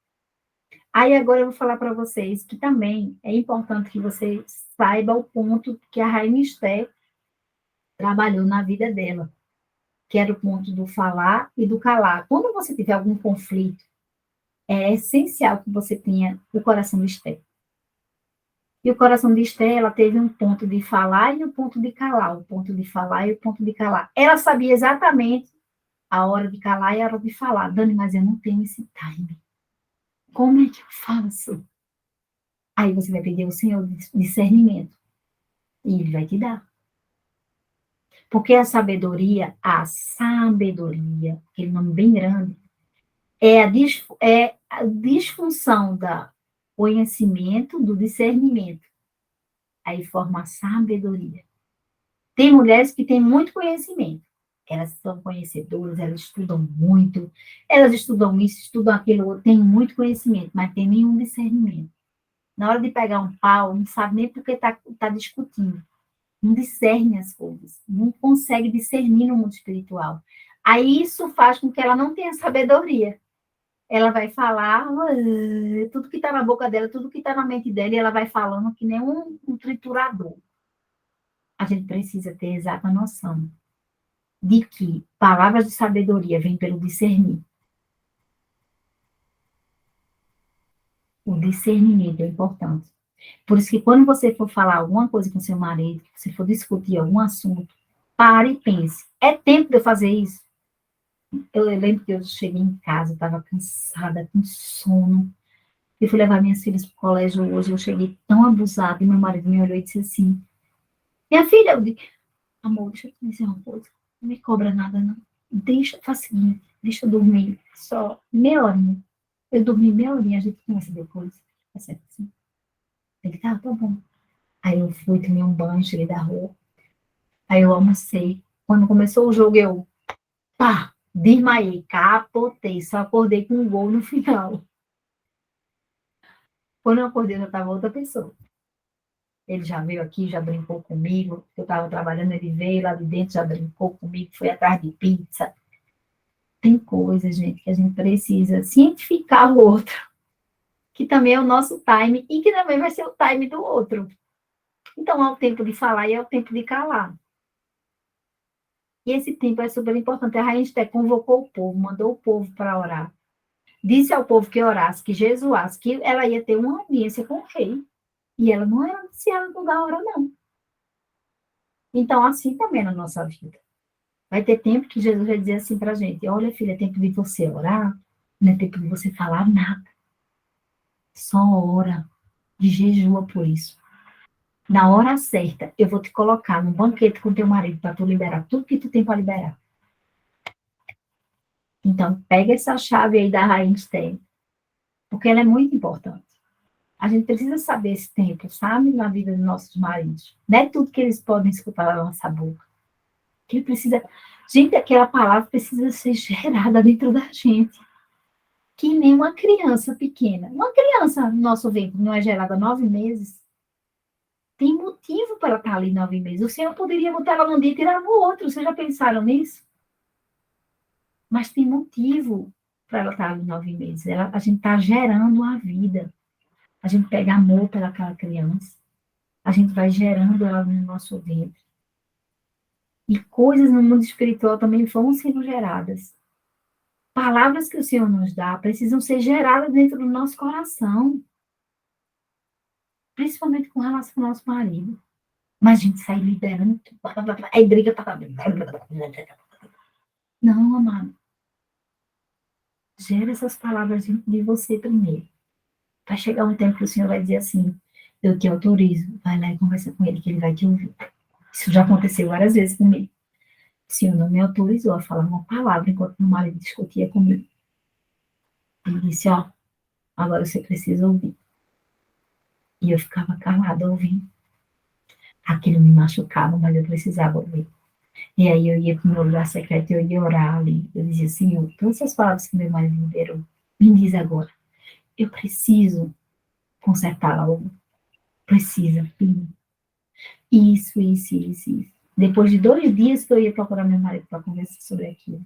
Speaker 1: Aí agora eu vou falar para vocês que também é importante que você saiba o ponto que a Rainha Esther trabalhou na vida dela, que era o ponto do falar e do calar. Quando você tiver algum conflito, é essencial que você tenha o coração de Esther. E o coração de Esther, ela teve um ponto de falar e um ponto de calar, o ponto de falar e o ponto de calar. Ela sabia exatamente a hora de calar e a hora de falar. Dani, mas eu não tenho esse time. Como é que eu faço? Aí você vai pedir ao Senhor discernimento. E Ele vai te dar. Porque a sabedoria, aquele nome bem grande, é a disfunção do conhecimento, do discernimento. Aí forma a sabedoria. Tem mulheres que têm muito conhecimento. Elas são conhecedoras, elas estudam muito, elas estudam isso, estudam aquilo, têm muito conhecimento, mas tem nenhum discernimento. Na hora de pegar um pau, não sabe nem por que está discutindo. Não discerne as coisas, não consegue discernir no mundo espiritual. Aí isso faz com que ela não tenha sabedoria. Ela vai falar tudo que está na boca dela, tudo que está na mente dela, e ela vai falando que nem um triturador. A gente precisa ter exata noção de que palavras de sabedoria vêm pelo discernir. O discernimento é importante. Por isso que quando você for falar alguma coisa com seu marido, se for discutir algum assunto, pare e pense. É tempo de eu fazer isso? Eu lembro que eu cheguei em casa, estava cansada, com sono. Eu fui levar minhas filhas para o colégio hoje, eu cheguei tão abusada, e meu marido me olhou e disse assim, minha filha, eu disse, amor, deixa eu te dizer uma coisa, não me cobra nada não. Faz o seguinte, deixa eu dormir só meia horinha. Eu dormi meia horinha, a gente começa depois. Tá certo assim? Ele, tá bom. Aí eu fui, tomei um banho, cheguei da rua. Aí eu almocei. Quando começou o jogo, eu, pá, desmaiei, capotei, só acordei com um gol no final. Quando eu acordei, eu já estava outra pessoa. Ele já veio aqui, já brincou comigo. Eu estava trabalhando, ele veio lá de dentro, já brincou comigo, foi atrás de pizza. Tem coisas, gente, que a gente precisa cientificar o outro, que também é o nosso time e que também vai ser o time do outro. Então, há o tempo de falar e há o tempo de calar. E esse tempo é super importante. A Rainha Esther convocou o povo, mandou o povo para orar. Disse ao povo que orasse, que jejuasse, que ela ia ter uma audiência com o rei. E ela não era anunciada toda hora, não. Então, assim também na nossa vida. Vai ter tempo que Jesus vai dizer assim para a gente, olha, filha, é tempo de você orar, não é tempo de você falar nada. Só ora, de jejua por isso. Na hora certa, eu vou te colocar num banquete com teu marido para tu liberar tudo que tu tem para liberar. Então, pega essa chave aí da Rainha Esther, porque ela é muito importante. A gente precisa saber esse tempo, sabe, na vida dos nossos maridos. Não é tudo que eles podem escutar da nossa boca. Que precisa... Gente, aquela palavra precisa ser gerada dentro da gente. Que nem uma criança pequena. Uma criança no nosso ventre não é gerada há 9 meses. Tem motivo para ela estar ali 9 meses. O Senhor poderia botar ela num dia e tirar no outro. Vocês já pensaram nisso? Mas tem motivo para ela estar ali 9 meses. A gente está gerando uma vida. A gente pega amor pelaquela criança. A gente vai gerando ela no nosso ventre. E coisas no mundo espiritual também vão sendo geradas. Palavras que o Senhor nos dá precisam ser geradas dentro do nosso coração. Principalmente com relação ao nosso marido. Mas a gente sai liberando, aí briga. Não, amado. Gera essas palavras de você primeiro. Vai chegar um tempo que o Senhor vai dizer assim, eu te autorizo, vai lá e conversa com ele, que ele vai te ouvir. Isso já aconteceu várias vezes comigo. O Senhor não me autorizou a falar uma palavra enquanto meu marido discutia comigo. Ele disse, ó, agora você precisa ouvir. E eu ficava calada ouvindo. Aquilo me machucava, mas eu precisava ouvir. E aí eu ia para o meu lugar secreto, eu ia orar ali. Eu dizia, Senhor, todas essas palavras que meu marido me liberou, me diz agora. Eu preciso consertar algo. Precisa, filho. Isso. Depois de 2 dias que eu ia procurar meu marido para conversar sobre aquilo.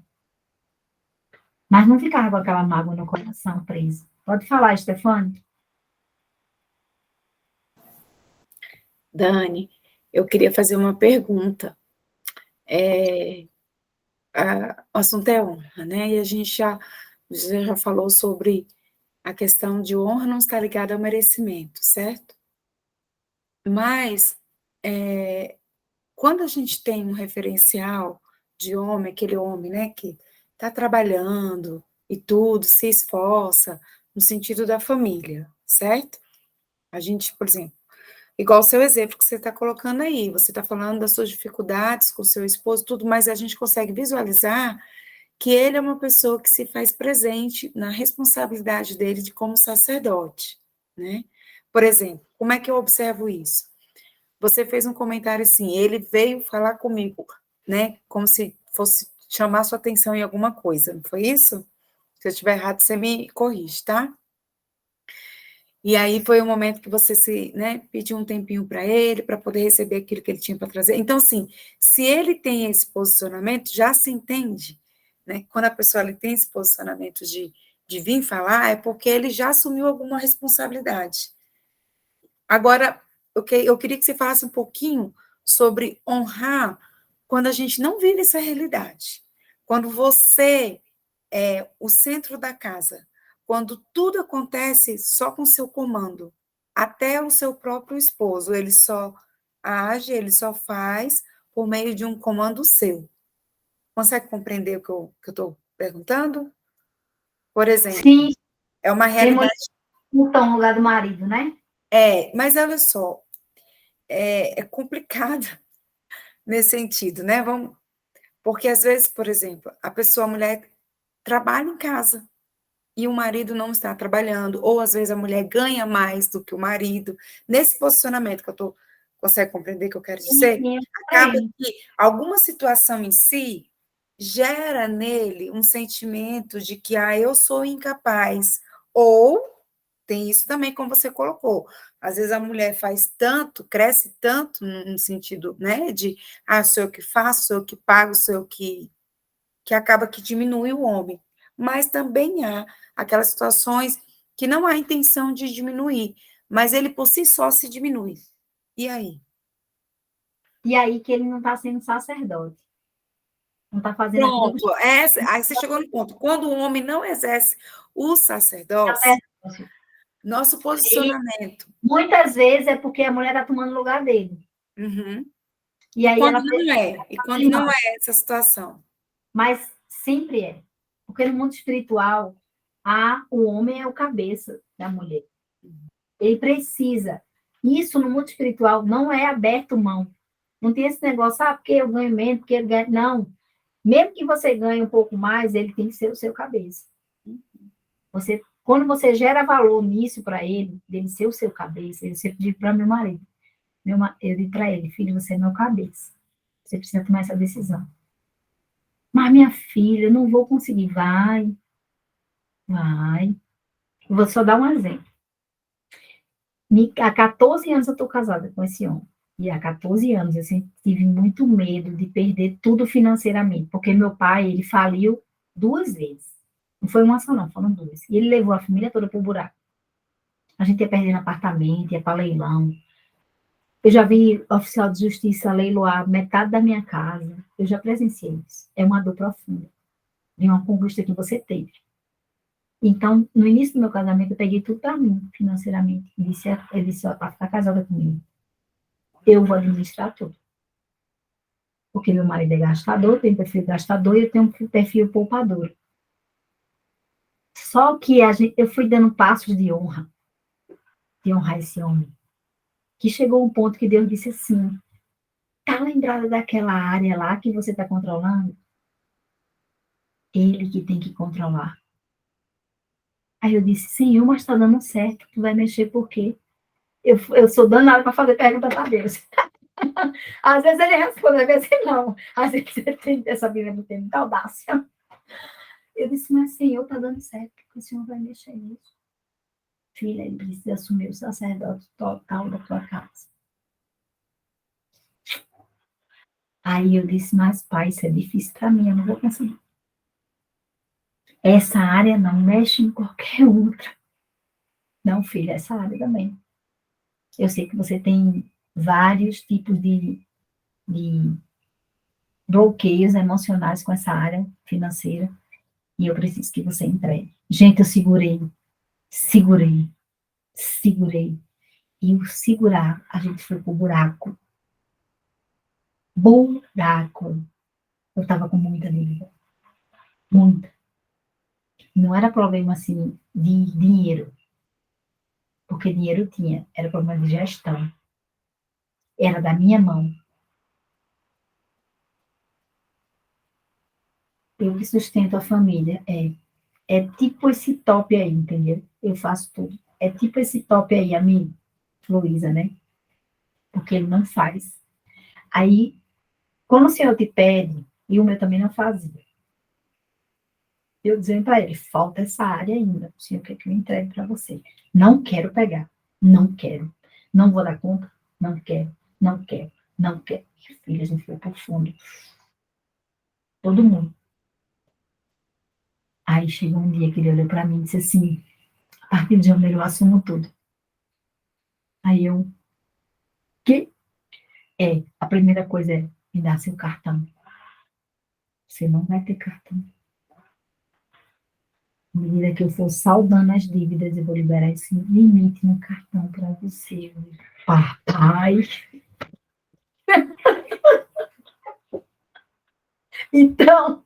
Speaker 1: Mas não ficava com aquela mágoa no coração presa. Pode falar, Stefane.
Speaker 2: Dani, eu queria fazer uma pergunta. O assunto é honra, né? E a gente já falou sobre a questão de honra não estar ligada ao merecimento, certo? Mas, quando a gente tem um referencial de homem, aquele homem, né, que está trabalhando e tudo, se esforça, no sentido da família, certo? A gente, por exemplo, igual o seu exemplo que você está colocando aí, você está falando das suas dificuldades com o seu esposo, tudo, mas a gente consegue visualizar que ele é uma pessoa que se faz presente na responsabilidade dele de como sacerdote, né? Por exemplo, como é que eu observo isso? Você fez um comentário assim, ele veio falar comigo, né? Como se fosse chamar sua atenção em alguma coisa, não foi isso? Se eu estiver errado, você me corrige, tá? E aí foi o momento que você pediu um tempinho para ele, para poder receber aquilo que ele tinha para trazer. Então, assim, se ele tem esse posicionamento, já se entende, né? Quando a pessoa ele tem esse posicionamento de vir falar, é porque ele já assumiu alguma responsabilidade. Agora, eu queria que você falasse um pouquinho sobre honrar quando a gente não vive essa realidade. Quando você é o centro da casa, quando tudo acontece só com seu comando, até o seu próprio esposo, ele só age, ele só faz por meio de um comando seu. Consegue compreender o que eu estou perguntando? Por exemplo,
Speaker 1: Sim,
Speaker 2: é uma
Speaker 1: tem mulher
Speaker 2: realidade.
Speaker 1: que luta no lugar do marido, né?
Speaker 2: Mas olha só, é complicado nesse sentido, né? Porque às vezes, por exemplo, a mulher trabalha em casa, e o marido não está trabalhando, ou às vezes a mulher ganha mais do que o marido, nesse posicionamento que eu estou, consegue compreender o que eu quero dizer?
Speaker 1: Sim,
Speaker 2: Acaba que alguma situação em si gera nele um sentimento de que eu sou incapaz, ou tem isso também, como você colocou, às vezes a mulher faz tanto, cresce tanto no sentido, né, de, sou eu que faço, sou eu que pago, sou eu que acaba que diminui o homem. Mas também há aquelas situações que não há intenção de diminuir, mas ele por si só se diminui. E aí?
Speaker 1: E aí que ele não está sendo sacerdote. Não está fazendo aquilo que
Speaker 2: Pronto, aí você chegou no ponto. Quando o homem não exerce o
Speaker 1: é
Speaker 2: sacerdócio,
Speaker 1: sacerdócio.
Speaker 2: nosso
Speaker 1: E
Speaker 2: posicionamento.
Speaker 1: muitas vezes é porque a mulher está tomando o lugar dele.
Speaker 2: Uhum.
Speaker 1: E aí ela
Speaker 2: E quando não é essa situação?
Speaker 1: mas sempre é. Porque no mundo espiritual, o homem é o cabeça da mulher. Ele precisa. Isso no mundo espiritual não é aberto mão. Não tem esse negócio, porque eu ganho menos, porque ele ganha. Não. Mesmo que você ganhe um pouco mais, ele tem que ser o seu cabeça. Quando você gera valor nisso para ele, dele ser o seu cabeça, eu sempre digo para meu marido, eu digo para ele, filho, você é meu cabeça. Você precisa tomar essa decisão. Mas, minha filha, eu não vou conseguir. Vai. Vou só dar um exemplo. Há 14 anos eu estou casada com esse homem. E há 14 anos eu sempre tive muito medo de perder tudo financeiramente, porque meu pai, ele faliu 2 vezes. Não foi uma só, não, foram 2. E ele levou a família toda pro buraco. A gente ia perdendo apartamento, ia para leilão. Eu já vi oficial de justiça leiloar metade da minha casa. Eu já presenciei isso. É uma dor profunda. De uma conquista que você teve. Então, no início do meu casamento, eu peguei tudo para mim, financeiramente. Ele disse, ó, para ficar casada comigo, eu vou administrar tudo. Porque meu marido é gastador, tem perfil gastador e eu tenho um perfil poupador. Só que eu fui dando passos de honrar esse homem. Que chegou um ponto que Deus disse assim, tá lembrada daquela área lá que você está controlando? Ele que tem que controlar. Aí eu disse, Senhor, mas está dando certo, tu vai mexer por quê? Eu sou danada para fazer pergunta para Deus. Às vezes ele responde, às vezes não. Às vezes ele tem essa Bíblia não tem muita audácia. Eu disse, mas Senhor, está dando certo, porque o Senhor vai mexer nisso. Filha, ele precisa assumir o sacerdote total da tua casa. Aí eu disse, mas pai, isso é difícil para mim, eu não vou conseguir. Essa área não mexe em qualquer outra. Não, filha, essa área também. Eu sei que você tem vários tipos de bloqueios emocionais com essa área financeira e eu preciso que você entregue. Gente, eu segurei. E o segurar, a gente foi pro buraco. Buraco. Eu tava com muita dívida. Muita. Não era problema, assim, de dinheiro. Porque dinheiro tinha. Era problema de gestão. Era da minha mão. Eu que sustento a família. É tipo esse top aí, entendeu? Eu faço tudo. É tipo esse top aí, amigo. Luísa, né? Porque ele não faz. Aí, quando o Senhor te pede, e o meu também não fazia, eu dizendo para ele, falta essa área ainda, o Senhor quer que eu entregue para você. Não quero pegar, não quero. Não vou dar conta, não quero, não quero, não quero. Filha, a gente foi pro fundo. Todo mundo. Aí chegou um dia que ele olhou para mim e disse assim, a partir de janeiro eu assumo tudo. Aí eu, que? A primeira coisa é me dar seu cartão. Você não vai ter cartão. À medida que eu for saldando as dívidas, eu vou liberar esse limite no cartão para você. Papai. Então,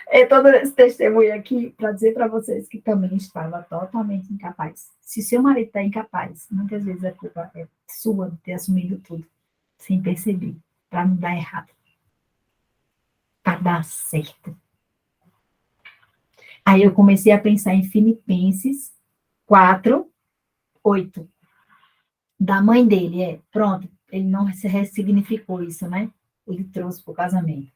Speaker 1: é todo esse testemunho aqui para dizer para vocês que também estava totalmente incapaz. Se seu marido está incapaz, muitas vezes a culpa é sua de ter assumido tudo, sem perceber, para não dar errado, para dar certo. Aí eu comecei a pensar em Filipenses 4:8. Da mãe dele, pronto, ele não se ressignificou isso, né? Ele trouxe para o casamento.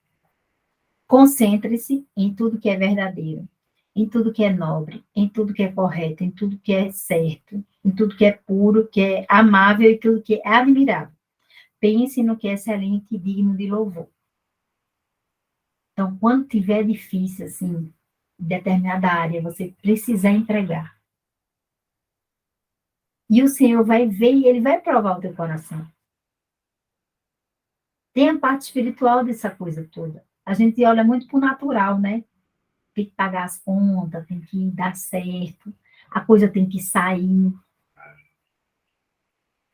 Speaker 1: Concentre-se em tudo que é verdadeiro, em tudo que é nobre, em tudo que é correto, em tudo que é certo, em tudo que é puro, que é amável e tudo que é admirável. Pense no que é excelente e digno de louvor. Então, quando tiver difícil, assim, em determinada área, você precisa entregar. E o Senhor vai ver e Ele vai provar o teu coração. Tem a parte espiritual dessa coisa toda. A gente olha muito para o natural, né? Tem que pagar as contas, tem que dar certo, a coisa tem que sair.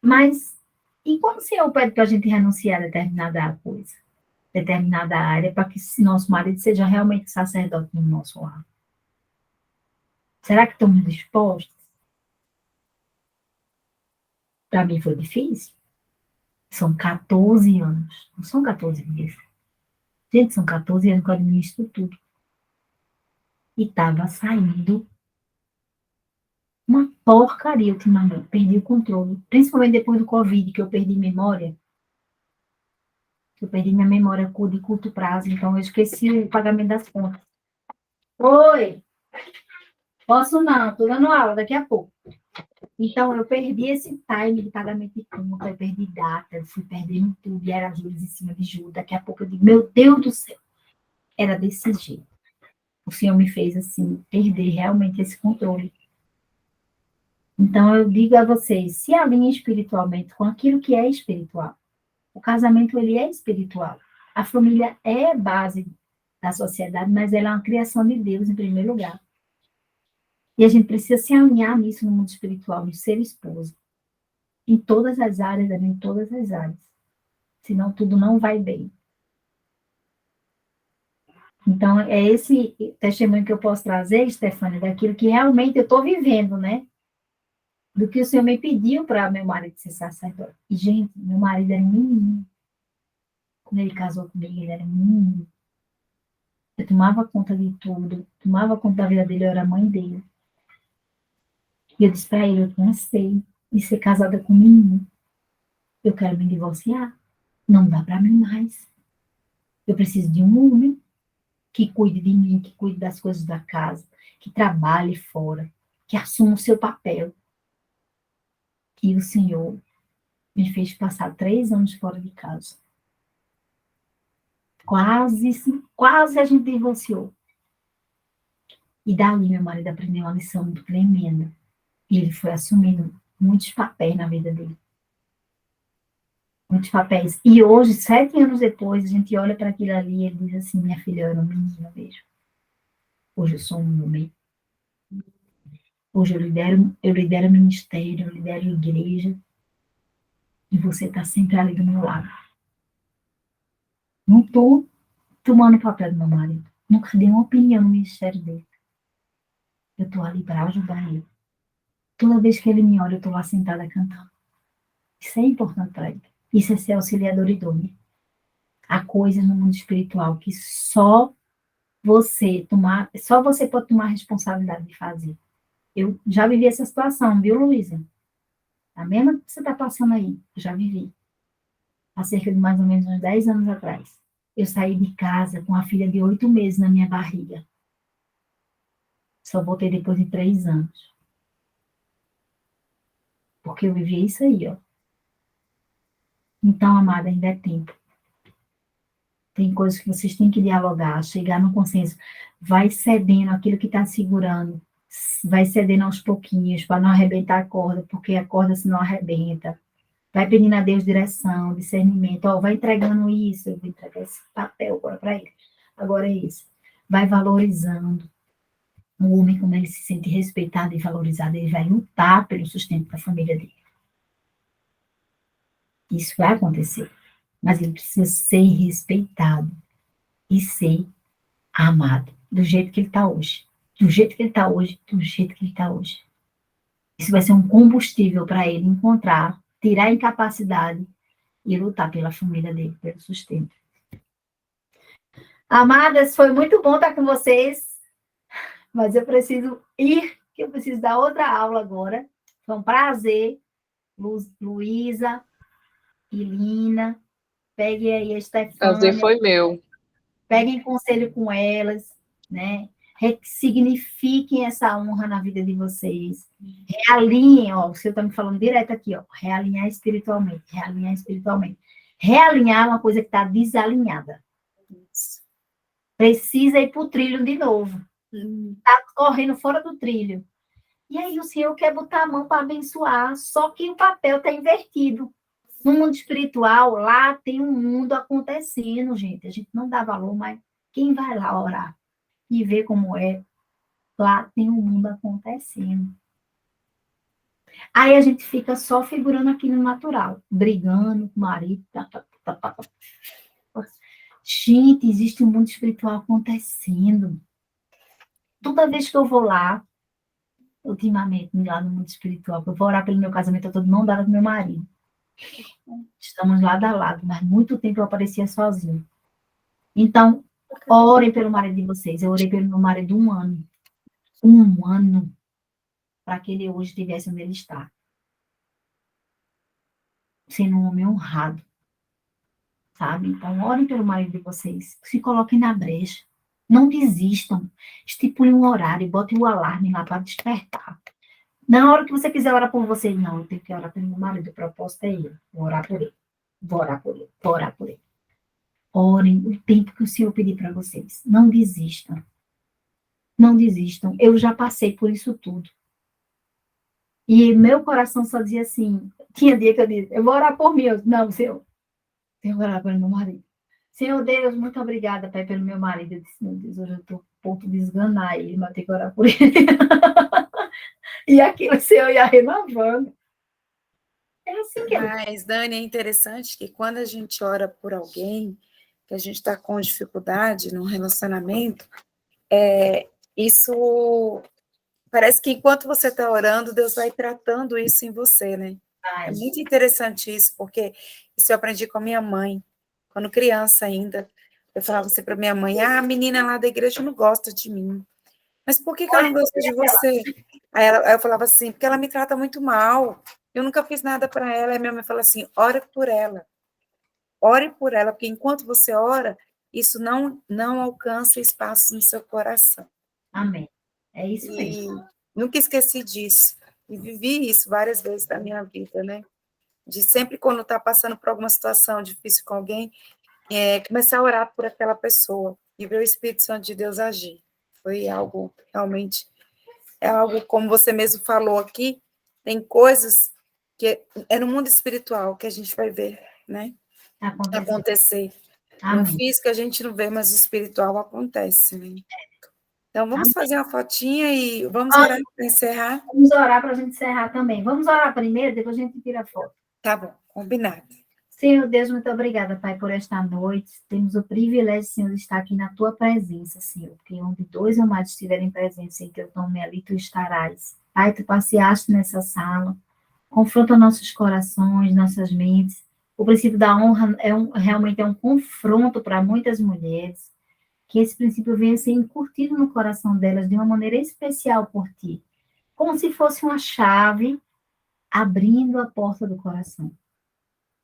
Speaker 1: Mas, e quando o Senhor pede para a gente renunciar a determinada coisa, determinada área, para que nosso marido seja realmente sacerdote no nosso lar? Será que estamos dispostos? Para mim foi difícil. São 14 anos, não são 14 dias. Gente, são 14 anos que eu administro tudo. E estava saindo uma porcaria ultimamente. Perdi o controle. Principalmente depois do Covid, que eu perdi memória. Eu perdi minha memória de curto prazo, então eu esqueci o pagamento das contas. Oi, posso não, estou dando aula daqui a pouco. Então, eu perdi esse time de pagamento de conta, eu perdi data, eu fui perdendo tudo, e era juros em cima de juros. Daqui a pouco eu digo, meu Deus do céu, era desse jeito. o Senhor me fez, assim, perder realmente esse controle. Então, eu digo a vocês, se alinhem espiritualmente com aquilo que é espiritual. O casamento, ele é espiritual. A família é base da sociedade, mas ela é uma criação de Deus, em primeiro lugar. E a gente precisa se alinhar nisso no mundo espiritual, de ser esposo. Em todas as áreas, em todas as áreas. Senão tudo não vai bem. Então, é esse testemunho que eu posso trazer, Stefânia, daquilo que realmente eu estou vivendo, né? Do que o Senhor me pediu para meu marido ser sacerdote. E, gente, meu marido era um menino. Quando ele casou comigo, ele era um menino. Eu tomava conta de tudo, tomava conta da vida dele, eu era a mãe dele. E eu disse para ele, eu cansei de ser casada com um menino. Eu quero me divorciar. Não dá para mim mais. Eu preciso de um homem que cuide de mim, que cuide das coisas da casa, que trabalhe fora, que assuma o seu papel. E o Senhor me fez passar 3 anos fora de casa. Quase a gente divorciou. E dali meu marido aprendeu uma lição muito tremenda. E ele foi assumindo muitos papéis na vida dele. Muitos papéis. E hoje, 7 anos depois, a gente olha para aquilo ali e ele diz assim, minha filha, eu era um menino mesmo. Hoje eu sou um homem. Hoje eu lidero ministério, eu lidero igreja. E você está sempre ali do meu lado. Não estou tomando o papel do meu marido. Nunca dei uma opinião no ministério dele. Eu estou ali para ajudar ele. Toda vez que ele me olha, eu estou lá sentada cantando. Isso é importante para ele. Isso é ser auxiliador idôneo. Há coisas no mundo espiritual que só você pode tomar a responsabilidade de fazer. Eu já vivi essa situação, viu, Luísa? A mesma que você está passando aí, eu já vivi. Há cerca de mais ou menos uns 10 anos atrás. Eu saí de casa com a filha de 8 meses na minha barriga. Só voltei depois de 3 anos. Porque eu vivi isso aí, ó. Então, amada, ainda é tempo. Tem coisas que vocês têm que dialogar, chegar no consenso. Vai cedendo aquilo que está segurando. Vai cedendo aos pouquinhos, para não arrebentar a corda, porque a corda se não arrebenta. Vai pedindo a Deus direção, discernimento. Ó, vai entregando isso, eu vou entregar esse papel agora para ele. Agora é isso. Vai valorizando. O homem, quando ele se sente respeitado e valorizado, ele vai lutar pelo sustento da família dele. Isso vai acontecer. Mas ele precisa ser respeitado e ser amado. Do jeito que ele está hoje. Do jeito que ele está hoje, do jeito que ele está hoje. Isso vai ser um combustível para ele encontrar, tirar a incapacidade e lutar pela família dele, pelo sustento. Amadas, foi muito bom estar com vocês, mas eu preciso ir, que eu preciso dar outra aula agora. Foi um prazer. Luísa e Lina, peguem aí a
Speaker 3: Prazer
Speaker 1: Stefânia,
Speaker 3: foi meu.
Speaker 1: peguem conselho com elas, né? Ressignifiquem essa honra na vida de vocês. Realinhem, ó, o senhor está me falando direto aqui, ó, realinhar espiritualmente, realinhar espiritualmente. Realinhar é uma coisa que está desalinhada. Precisa ir para o trilho de novo. Está correndo fora do trilho. E aí o Senhor quer botar a mão para abençoar, só que o papel está invertido. No mundo espiritual, lá tem um mundo acontecendo, gente. A gente não dá valor, mas quem vai lá orar e ver como é, lá tem um mundo acontecendo. Aí a gente fica só figurando aqui no natural, brigando com o marido. Gente, existe um mundo espiritual acontecendo. Toda vez que eu vou lá, ultimamente, lá no mundo espiritual, eu vou orar pelo meu casamento, eu estou de mão dada com meu marido. Estamos lado a lado, mas muito tempo eu aparecia sozinho. Então, orem pelo marido de vocês. Eu orei pelo meu marido 1 ano. 1 ano. Para que ele hoje estivesse onde ele está. Sendo um homem honrado. Sabe? Então, orem pelo marido de vocês. Se coloquem na brecha. Não desistam. Estipulem um horário. Botem o alarme lá para despertar. Na hora que você quiser orar por você, não, eu tenho que orar pelo meu marido. O propósito é ele. Vou orar por ele. Vou orar por ele. Vou orar por ele. Orem o tempo que o Senhor pedir para vocês. Não desistam. Não desistam. Eu já passei por isso tudo. E meu coração só dizia assim, tinha dia que eu dizia, eu vou orar por mim. Não, Senhor, tenho que orar pelo meu marido. Senhor Deus, muito obrigada, Pai, pelo meu marido. Eu disse, meu Deus, hoje eu estou a ponto de esganar ele, mas tenho que orar por ele. E aquilo, o Senhor ia renovando. É assim que ele...
Speaker 2: Mas, Dani, é interessante que quando a gente ora por alguém, que a gente está com dificuldade no relacionamento, isso parece que enquanto você está orando, Deus vai tratando isso em você, né? É muito interessante isso, porque isso eu aprendi com a minha mãe, quando criança ainda. Eu falava assim para minha mãe, a menina lá da igreja não gosta de mim. Mas por que ela não gosta de você? Aí eu falava assim, porque ela me trata muito mal. Eu nunca fiz nada para ela. Aí minha mãe falou assim, ore por ela. Ore por ela, porque enquanto você ora, isso não alcança espaço no seu coração.
Speaker 1: Amém. É isso mesmo.
Speaker 2: E nunca esqueci disso. E vivi isso várias vezes na minha vida, né? De sempre, quando está passando por alguma situação difícil com alguém, começar a orar por aquela pessoa e ver o Espírito Santo de Deus agir. Foi algo, realmente, é algo, como você mesmo falou aqui, tem coisas que é no mundo espiritual que a gente vai ver, né? Acontecer.
Speaker 1: Amém.
Speaker 2: No físico a gente não vê, mas o espiritual acontece, né? Então, vamos fazer uma fotinha e vamos orar para encerrar?
Speaker 1: Vamos orar para a gente encerrar também. Vamos orar primeiro, depois a gente tira a foto.
Speaker 2: Tá bom, combinado.
Speaker 1: Senhor Deus, muito obrigada, Pai, por esta noite. Temos o privilégio, Senhor, de estar aqui na Tua presença, Senhor, porque onde dois ou mais estiverem presentes em Teu nome, ali Tu estarás. Pai, Tu passeaste nessa sala, confronta nossos corações, nossas mentes. O princípio da honra realmente é um confronto para muitas mulheres. Que esse princípio venha ser incutido no coração delas de uma maneira especial por Ti, como se fosse uma chave abrindo a porta do coração.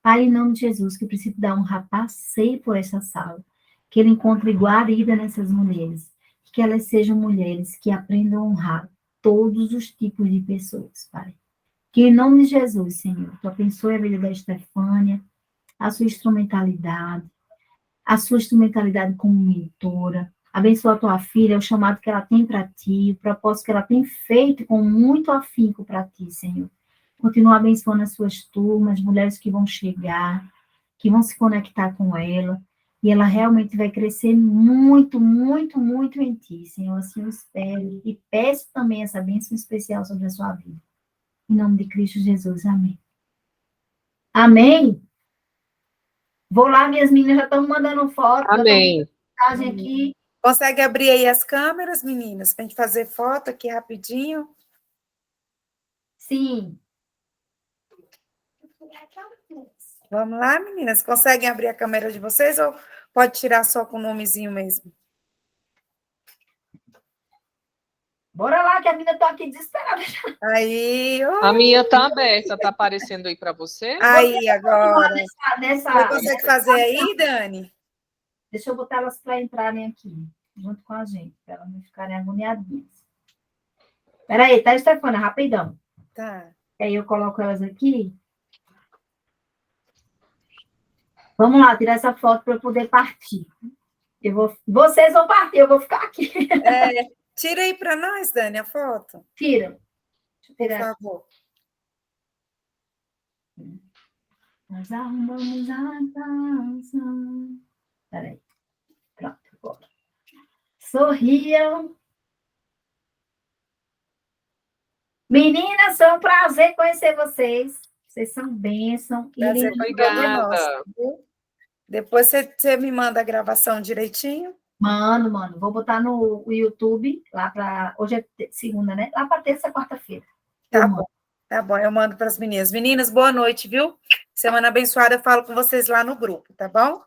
Speaker 1: Pai, em nome de Jesus, que o princípio da honra passeie por essa sala, que ele encontre guarida nessas mulheres, que elas sejam mulheres que aprendam a honrar todos os tipos de pessoas, Pai. Que em nome de Jesus, Senhor, Tu abençoe a vida da Estefânia, a sua instrumentalidade como mentora. Abençoa a tua filha, o chamado que ela tem para ti, o propósito que ela tem feito com muito afinco para ti, Senhor. Continua abençoando as suas turmas, mulheres que vão chegar, que vão se conectar com ela, e ela realmente vai crescer muito, muito, muito em ti, Senhor. Assim eu espero e peço também essa bênção especial sobre a sua vida. Em nome de Cristo Jesus, amém. Amém? Vou lá, minhas meninas já estão mandando foto.
Speaker 3: Amém.
Speaker 1: Aqui.
Speaker 2: Consegue abrir aí as câmeras, meninas, para a gente fazer foto aqui rapidinho?
Speaker 1: Sim.
Speaker 2: Vamos lá, meninas? Conseguem abrir a câmera de vocês ou pode tirar só com o nomezinho mesmo?
Speaker 1: Bora lá, que a menina está aqui desesperada.
Speaker 2: Aí,
Speaker 3: A minha está aberta, está aparecendo aí para você?
Speaker 2: Aí, agora.
Speaker 1: Você
Speaker 2: consegue fazer aí, Dani?
Speaker 1: Deixa eu botar elas para entrarem aqui, junto com a gente, para elas não ficarem agoniadinhas. Espera aí, tá, Estefânia? Rapidão.
Speaker 2: Tá.
Speaker 1: E aí eu coloco elas aqui. Vamos lá, tirar essa foto para eu poder partir. Vocês vão partir, eu vou ficar aqui.
Speaker 2: Tira aí para nós, Dani, a foto.
Speaker 1: Tira. Deixa eu
Speaker 2: Por
Speaker 1: pegar.
Speaker 2: favor.
Speaker 1: Nós arrumamos a casa. Peraí. Pronto, agora. Sorriam. Meninas, foi um prazer conhecer vocês. Vocês são bênção.
Speaker 3: Obrigada.
Speaker 2: Depois você me manda a gravação direitinho?
Speaker 1: Mano. Vou botar no YouTube, lá para... Hoje é segunda, né? Lá para terça, quarta-feira.
Speaker 2: Tá bom, eu mando para as meninas. Meninas, boa noite, viu? Semana abençoada, eu falo com vocês lá no grupo, tá bom?